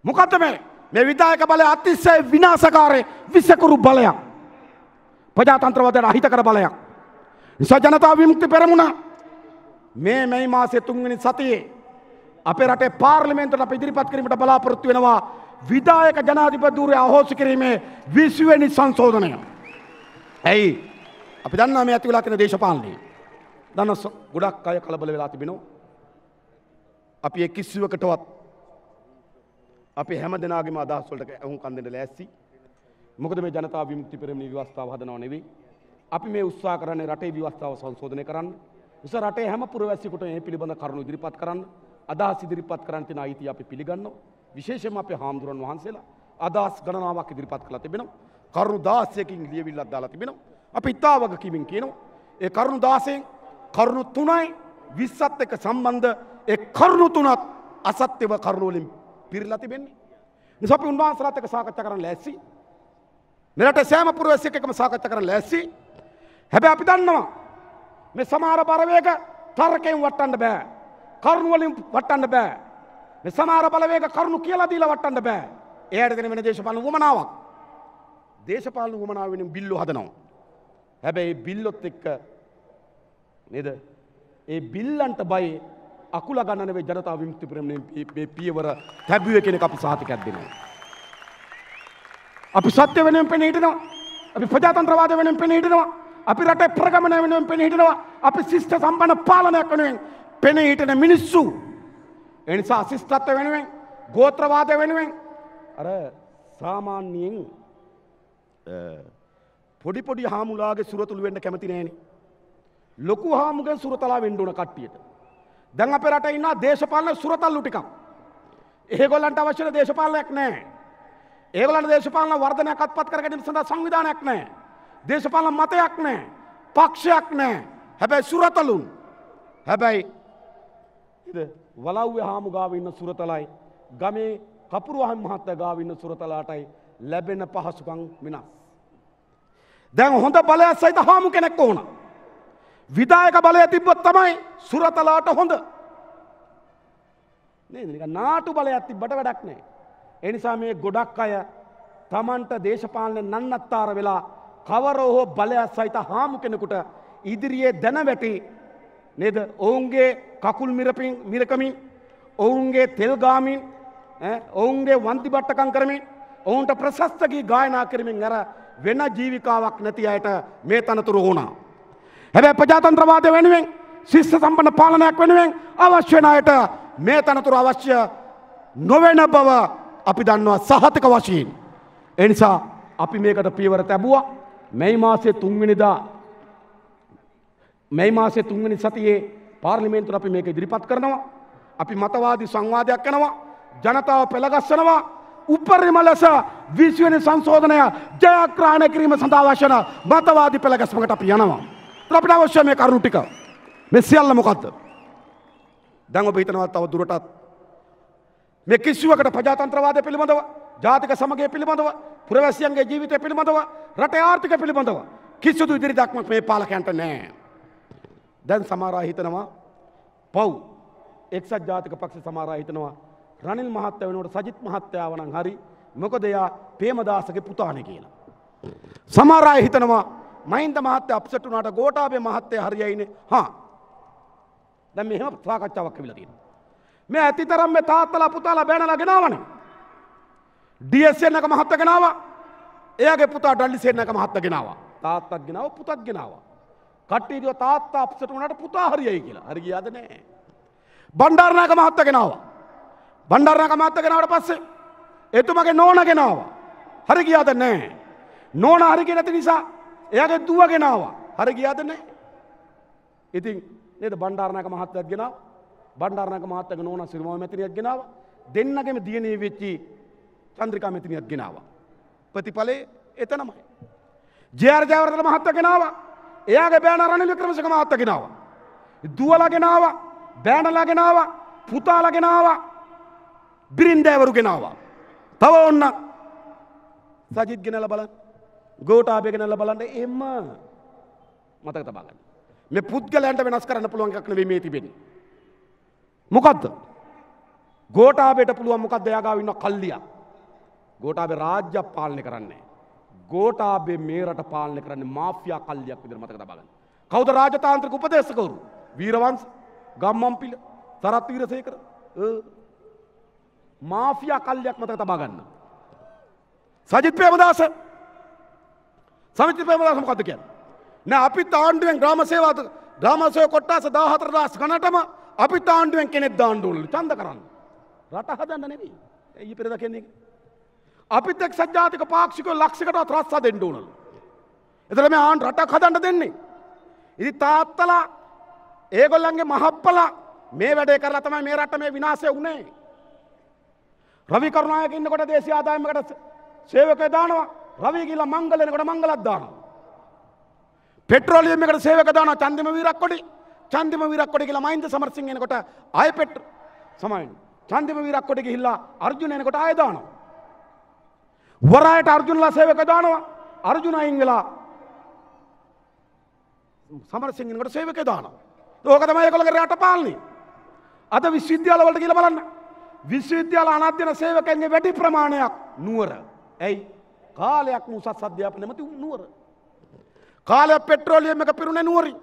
මොකද්ද මේ විධායක බලය අතිශය විනාශකාරී විසකුරු බලයක්. ප්‍රජාතන්ත්‍රවාදයට අහිතකර බලයක්. නිසා ජනතා විමුක්ති පෙරමුණ මේ මාසයේ 3 වෙනි සතියේ අපේ රටේ පාර්ලිමේන්තුවට අපි ඉදිරිපත් කිරීමට බලාපොරොත්තු වෙනවා විධායක ජනාධිපති ධූරය අහෝසි කිරීමේ 20 වෙනි සංශෝධනය. ඇයි? අපි දන්නවා මේ ඇති වෙලා තියෙන දේශපාලනයේ. දන්න ගොඩක් අය කලබල වෙලා තිබෙනවා. අපි ඒ කිසිවකටවත් අපි හැම දෙනාගේම අදහස් වලට අහුම්කම් දෙන්න ලෑස්ති. මොකද මේ ජනතා විමුක්ති පෙරමුණේ ව්‍යවස්ථාව හදනව නෙවෙයි. අපි මේ උත්සාහ කරන්නේ රටේ ව්‍යවස්ථාව සංශෝධනය කරන්න. නිසා රටේ හැම පුරවැසියෙකුට මේ පිළිබඳ කරුණු ඉදිරිපත් කරන්න, අදහස් ඉදිරිපත් කරන්න තියෙන අයිතිය අපි පිළිගන්නවා. විශේෂයෙන්ම අපේ හාමුදුරන් වහන්සේලා අදහස් ගණනාවක් ඉදිරිපත් කළා තිබෙනවා. කරුණු 16කින් ලියවිල්ලක් දාලා තිබෙනවා. අපි ඉතාවක කිමින් කියනවා. ඒ කරුණු 16න් කරුණු 3යි 20ත් එක්ක සම්බන්ධ ඒ කරුණු 3ත් අසත්‍යව කරුණු වලින් පිරලා තිබෙන්නේ. නිසා අපි උන්වහන්සේලාත් එක්ක සාකච්ඡා කරන්න ලෑස්ති. මෙරට සෑම පුරවැසියෙක් එක්කම සාකච්ඡා කරන්න ලෑස්ති. හැබැයි අපි දන්නවා මේ සමහර බලවේග තර්කයෙන් වටන්න බෑ. කරුණු වලින් වටන්න බෑ. මේ සමහර බලවේග කරුණු කියලා දීලා වටන්න බෑ. එයාට දෙන වෙන දේශපාලන වමනාවක්. දේශපාලන වමනාව වෙනුවෙන් බිල්ලෝ හදනවා. හැබැයි බිල්ලොත් එක්ක නේද? ඒ බිල්ලන්ට බයි අකුල ගන්න නෙවෙයි ජනතා විමුක්ති පෙරමුණේ මේ පියවර තැබුවේ කියන එක අපි සාතිකයක් දෙනවා. අපි සත්‍ය වෙනුවෙන් පෙනී හිටිනවා. අපි ප්‍රජාතන්ත්‍රවාදය වෙනුවෙන් පෙනී හිටිනවා. අපි රටේ ප්‍රගමනය වෙනුවෙන් පෙනී හිටිනවා. අපි ශිෂ්ට සම්පන්න පාලනයක් වෙනුවෙන් පෙනී හිටින මිනිස්සු. ඒ නිසා ශිෂ්ටත්ව වෙනුවෙන්, ගෝත්‍රවාදය වෙනුවෙන් අර සාමාන්‍යයෙන් පොඩි හාමුලාගේ සුරතුළු වෙන්න කැමති නෑනේ. ලොකු හාමුගෙන් සුරතලා වෙන්න ඕන කට්ටියට. දැන් අපේ රටේ ඉන්න දේශපාලන සුරතල්ලු ටිකක්. ඒගොල්ලන්ට අවශ්‍ය දේශපාලනයක් නැහැ. ඒගොල්ලන්ට දේශපාලන වර්ධනයක් අත්පත් කර ගැනීම සඳහා සංවිධානයක් නැහැ. දේශපාලන මතයක් නැහැ. පක්ෂයක් නැහැ. හැබැයි සුරතලුන්. හැබැයි ඉත වලව්වේ හාමු ගාව ඉන්න සුරතලයි ගමේ කපුරුවහන් මහත්තයා ගාව ඉන්න සුරතලාටයි ලැබෙන පහසුකම් වෙනස්. දැන් හොඳ බලයක් සහිත හාමු කෙනෙක් ඕන. විධායක බලය තිබ්බොත් තමයි සුරතලාට හොඳ. නේද? නිකන් නාටු බලයක් තිබ්බට වැඩක් නැහැ. ඒ නිසා මේ ගොඩක් අය Tamanට දේශපාලනේ නන්නත්තර වෙලා කවර හෝ බලයක් සහිත හාමු කෙනෙකුට ඉදිරියේ දැන වැටි නේද? ඔවුන්ගේ කකුල් මිරකමින්, ඔවුන්ගේ තෙල් ගාමින්, ඔවුන්ගේ වන්ති බට්ටකම් කරමින්, ඔවුන්ට ප්‍රශස්ත ගී ගායනා කරමින් අර වෙන ජීවිකාවක් නැති අයට මේ තනතුරු වුණා. හැබැයි ප්‍රජාතන්ත්‍රවාදය වෙනුවෙන්, ශිෂ්ට සම්පන්න පාලනයක් වෙනුවෙන් අවශ්‍ය වෙන අයට මේ තනතුරු අවශ්‍ය නොවන බව අපි දන්නවා සහතික වශයෙන්. ඒ නිසා අපි මේකට පියවර තැබුවා. මැයි මාසේ 3 වෙනි සතියේ පාර්ලිමේන්තුවට අපි මේක ඉදිරිපත් කරනවා. අපි මතවාදී සංවාදයක් කරනවා. ජනතාව පෙළගස්සනවා. උපරිම ලෙස 20 වෙනි සංශෝධනය ජයග්‍රහණය කිරීම සඳහා අවශ්‍ය වන මතවාදී පෙළගැස්මකට අපි යනවා. අපිට අවශ්‍ය මේ කරුණු ටික. මේ සියල්ල මොකද්ද? දැන් ඔබ හිතනවා තව දුරටත් මේ කිසිවකට ප්‍රජාතන්ත්‍රවාදය පිළිබඳව, ජාතික සමගිය පිළිබඳව, පුරවැසියන්ගේ ජීවිතය පිළිබඳව, රටේ ආර්ථිකය පිළිබඳව කිසිදු ඉදිරි දක්මක් මේ පාලකයන්ට නැහැ. දැන් සමහර අය හිතනවා පව් එක්සත් ජාතික පක්ෂ සමහර අය හිතනවා රනිල් මහත්තයා වෙනකොට සජිත් මහත්තයාව නම් හරි, මොකද එයා ප්‍රේමදාසගේ පුතානේ කියලා. සමහර අය හිතනවා මහින්ද මහත්තයා අප්සෙට් වුණාට ගෝඨාභය මහත්තයා හරියයිනේ. දැන් මෙහෙම සාකච්ඡාවක් ඇවිල්ලා තියෙනවා. මේ ඇතිතරම් මේ තාත්තලා පුතාලා බෑනලා ගෙනාවනේ. ඩීඑස්එන් එක මහත්තයා ගෙනාවා. එයාගේ පුතා ඩල්ලිසෙන් එක මහත්තයා ගෙනාවා. තාත්තත් ගෙනාවා පුතත් ගෙනාවා. කට්ටිය කිව්වා තාත්තා අප්සෙට් වුණාට පුතා හරියයි කියලා. හරි ගියාද නැහැ. බණ්ඩාරනායක මහත්තයා ගෙනාවා. බණ්ඩාරනායක මහත්තයා ගෙනාවට පස්සේ එතුමාගේ නෝනා ගෙනාවා. හරි ගියාද නැහැ. නෝනා හරි ගියේ නැති නිසා එයාගේ දුව ගෙනාවා. හරි ගියාද නැහැ. ඉතින් නේද බණ්ඩාරනායක මහත්තයාත් ගෙනාවා. බණ්ඩාරනායක මහත්තයාගේ නෝනා සිරිමාව මෙතනියත් ගෙනාවා. දෙන්නගෙම දියණිය වෙච්චි චන්ද්‍රිකා මෙතනියත් ගෙනාවා. ප්‍රතිඵලේ එතනමයි. ජේ.ආර්. ජයවර්ධන මහත්තයා ගෙනාවා. එයාගේ බෑනා රනිල් වික්‍රමසිංහ මහත්තයා ගෙනාවා. දුවලා ගෙනාවා. බෑනලා ගෙනාවා. පුතාලා ගෙනාවා. බිරින්දෑවරු ගෙනාවා. තව ඔන්න සජිත් ගෙනලා බලන්න. ගෝඨාභය ගෙනලා බලන්න. එම්ම මතක තබා ගන්න. මේ පුද්ගලයන්ට වෙනස් කරන්න පුළුවන් එකක් නෙවෙයි මේ තිබෙන්නේ. මොකද්ද? ගෝඨාභයට පුළුවන් මොකද්ද? එයා ගාව ඉන්න කල්ලියක්. ගෝඨාභය රාජ්‍ය පාලනය කරන්නේ. ගෝඨාභය මේ රට පාලනය කරන්නේ මාෆියා කල්ලියක් විදිහට මතක තබා ගන්න. කවුද රාජතාන්ත්‍රික උපදේශකවරු? වීරවංශ, ගම්මන්පිල, සරත් වීරසේකර. මාෆියා කල්ලියක් මතක තබා ගන්න. සජිත් ප්‍රේමදාස. සජිත් ප්‍රේමදාස මොකද්ද කියන්නේ? නෑ අපිත් ආණ්ඩුවෙන් ග්‍රාම සේවා කොට්ටාස 14000 ගණටම අපිත් ආණ්ඩුවෙන් කෙනෙක් දාන්න ඕනලු ඡන්ද කරන්න. රට හදන්න නෙවෙයි. ඊ පෙරේද කියන්නේ. අපිත් එක්සත් ජාතික පාක්ෂිකව ලක්ෂයකටවත් රස්සා දෙන්න ඕනලු. එතන මේ රටක් හදන්න දෙන්නේ. ඉතින් තාත්තලා ඒගොල්ලන්ගේ මහප්පලා මේ වැඩේ කරලා තමයි මේ රට මේ විනාශය වුනේ. රවි කරුණායක ඉන්නකොට දේශීය ආදායමකට සේවකය දානවා. රවි කියලා මංගල එනකොට මංගලක් දානවා. පෙට්‍රෝලියම් එකට සේවක දානවා චන්දිම වීරක්කොඩි. චන්දිම වීරක්කොඩි කියලා මහින්ද සමරසිංහ එනකොට ආයෙ චන්දිම වීරක්කොඩි ගිහිල්ලා අර්ජුන එනකොට ආයෙ දානවා. වරායට අර්ජුනලා සේවක දානවා. අර්ජුන අයින් වෙලා සමරසිංහ එනකොට සේවක දානවා. ඕක තමයි ඒගොල්ලෝගේ රට පාලනේ. අද විශ්වවිද්‍යාල වලට කියලා බලන්න. විශ්වවිද්‍යාල අනධ්‍යයන සේවකයන්ගේ වැඩි ප්‍රමාණයක් නුවර. ඇයි? කාලයක් උසස් අධ්‍යාපන නැමැති නුවර. කාලයක් පෙට්‍රෝලියම් එක පිරුණේ නුවරින්.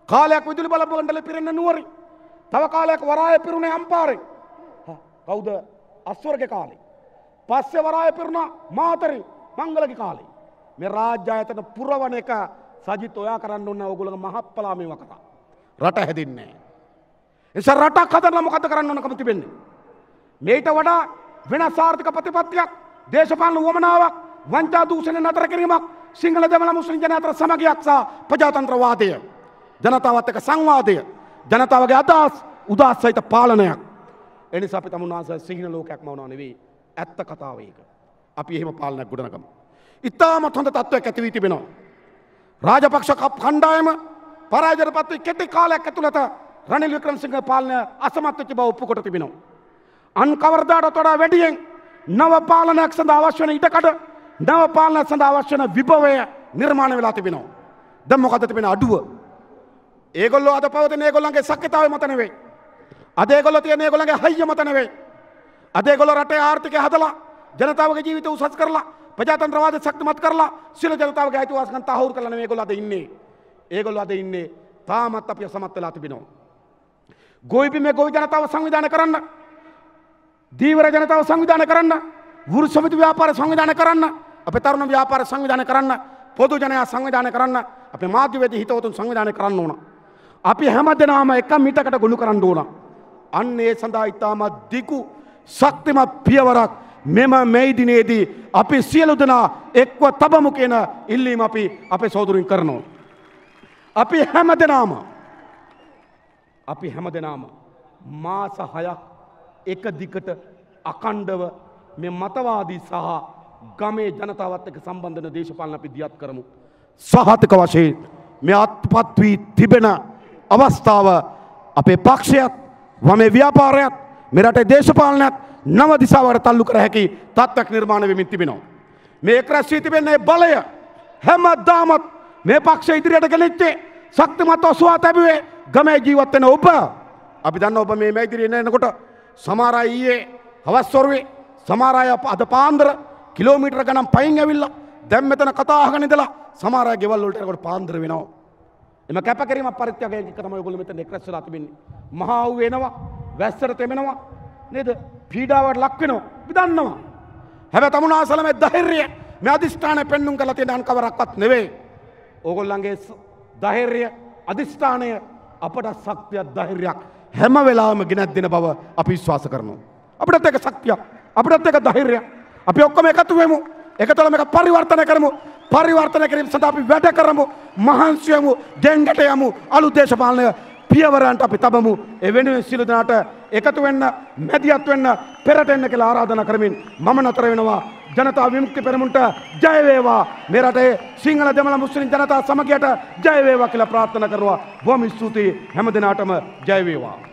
කාලයක් විදුලි බල මණ්ඩලය පිරෙන්නේ නුවරින්. තව කාලයක් වරාය පිරුණේ අම්පාරෙන්. කවුද? අස්වර්ගේ කාලේ. පස්සේ වරාය පිරුණා මාතරින් මංගලගේ කාලේ. මේ රාජ්‍ය ආයතන පුරවන එක සජිත් ඔයා කරන්න ඕන ඕගොල්ලෝගේ මහප්පලා මේවා කරා. රට හැදින්නේ නැහැ. එනිසා රටක් හදන්න මොකද කරන්න ඕනකම තිබෙන්නේ? මේට වඩා වෙනස් ආර්ථික ප්‍රතිපත්තියක්, දේශපාලන වමනාවක්, වංචා දූෂණ නතර කිරීමක්, සිංහල දෙමළ මුස්ලිම් ජනතාව අතර සමගියක් සහ ප්‍රජාතන්ත්‍රවාදය, ජනතාවත් එක්ක සංවාදය, ජනතාවගේ අදහස් උදාස් සහිත පාලනයක්. එනිසා අපි තමුන්වහන්සේ සිහින ලෝකයක්ම වුණා නෙවෙයි, ඇත්ත කතාව ඒක. අපි එහෙම පාලනයක් ගොඩනගමු. ඉතාමත් හොඳ තත්ත්වයක් ඇති වී තිබෙනවා. රාජපක්ෂ කණ්ඩායම පරාජයටපත් වී කෙටි කාලයක් ඇතුළත රනිල් වික්‍රමසිංහ පාලනය අසමත් වෙච්ච බව ඔප්පු කොට තිබෙනවා. අන් කවරදාටත් වඩා වැඩියෙන් නව පාලනයක් සඳහා අවශ්‍ය වන ඉඩකඩ, නව පාලනයක් සඳහා අවශ්‍ය වන විභවය නිර්මාණය වෙලා තිබෙනවා. දැන් මොකද තිබෙන අඩුව? ඒගොල්ලෝ අද පවතින ඒගොල්ලන්ගේ ශක්තිතාවය මත නෙවෙයි. අද ඒගොල්ලෝ තියෙන ඒගොල්ලන්ගේ හයිය මත නෙවෙයි. අද ඒගොල්ලෝ රටේ ආර්ථිකය හදලා ජනතාවගේ ජීවිත උසස් කරලා ප්‍රජාතන්ත්‍රවාදය ශක්තිමත් කරලා සියලු ජනතාවගේ අයිතිවාසිකම් තහවුරු කරලා නෙවෙයි ඒගොල්ලෝ අද ඉන්නේ. ඒගොල්ලෝ අද ඉන්නේ තාමත් අපි අසමත් වෙලා තිබෙනවා. ගොවිබිමේ ගොවි ජනතාව සංවිධානය කරන්න, දීවර ජනතාව සංවිධානය කරන්න, වෘක්ෂ සමිති ව්‍යාපාර සංවිධානය කරන්න, අපේ තරුණ ව්‍යාපාර සංවිධානය කරන්න, පොදු ජනයා සංවිධානය කරන්න, අපේ මාධ්‍යවේදී හිතවතුන් සංවිධානය කරන්න ඕන. අපි හැමදෙනාම එක මිටකට ගොනු කරන්න ඕන. අන්න ඒ සඳහා ඉතාමත් දිගු ශක්තිමත් පියවරක් මෙම මේ දිනේදී අපි සියලු දෙනා එක්ව තබමු කියන ඉල්ලීම අපි අපේ සහෝදරුන් කරනවා. අපි හැමදෙනාම මාස 6ක් එක දිගට අකණ්ඩව මේ මතවාදී සහ ගමේ ජනතාවත් එක්ක සම්බන්ධ වෙන දේශපාලන අපි දියත් කරමු. සහතික වශයෙන් මේ අත්පත් වී තිබෙන අවස්ථාව අපේ පක්ෂයත් වමේ ව්‍යාපාරයත් මේ රටේ දේශපාලනයත් නව දිශාවකට තල්ලු කර හැකි තත්ත්වයක් නිර්මාණය වෙමින් තිබෙනවා. මේ එක්රැස් වී තිබෙන බලය හැමදාමත් මේ පක්ෂ ඉදිරියට ගෙනිච්චේ ශක්තිමත් ඔසවා තැබුවේ ගමේ ජීවත් වෙන ඔබ. අපි දන්නවා ඔබ මේ ඉදිරියේ එනකොට සමහර අය ඊයේ හවස් වරුවේ සමහර අය අද පාන්දර කිලෝමීටර ගණන් පයින් ඇවිල්ලා දැන් මෙතන කතා අහගෙන ඉඳලා සමහර අය ගෙවල් වලට යනකොට පාන්දර වෙනවා. එම කැපකිරීම පරිත්‍යාගයෙන් තමයි ඔයගොල්ලෝ මෙතන එක්රැස් වෙලා තිබෙන්නේ. මහා වූ වෙනවා, වැස්සට තෙමෙනවා නේද? පීඩාවට ලක් වෙනවා. අපි දන්නවා. හැබැයි තමුනාසල මේ ධෛර්යය මේ අදිෂ්ඨානය පෙන්눔 කරලා තියෙන අන්කවරක්වත් නෙවෙයි. ඕගොල්ලන්ගේ ධෛර්යය අදිෂ්ඨානය අපට ශක්තියක් ධෛර්යයක් හැම වෙලාවෙම ගෙනත් දෙන බව අපි විශ්වාස කරනවා. අපිටත් ඒක ශක්තියක්, අපිටත් ඒක ධෛර්යයක්. අපි ඔක්කොම එකතු වෙමු. එකතල මේක පරිවර්තනය කරමු. පරිවර්තනය කිරීම සඳහා අපි වැඩ කරමු. මහන්සි වෙමු, ගෙන්ගට යමු. අලුත් දේශපාලනය පියවරන්ට අපි තබමු. ඒ වෙනුවෙන් සියලු දෙනාට එකතු වෙන්න, මැදිහත් වෙන්න, පෙරට එන්න කියලා ආරාධනා කරමින් මම නතර වෙනවා. ජනතා විමුක්ති පෙරමුණට ජය වේවා. මේ රටේ සිංහල දෙමළ මුස්ලිම් ජනතා සමගියට ජය වේවා කියලා ප්‍රාර්ථනා කරනවා. බොහොම ස්තුතියි හැම දිනාටම ජය වේවා.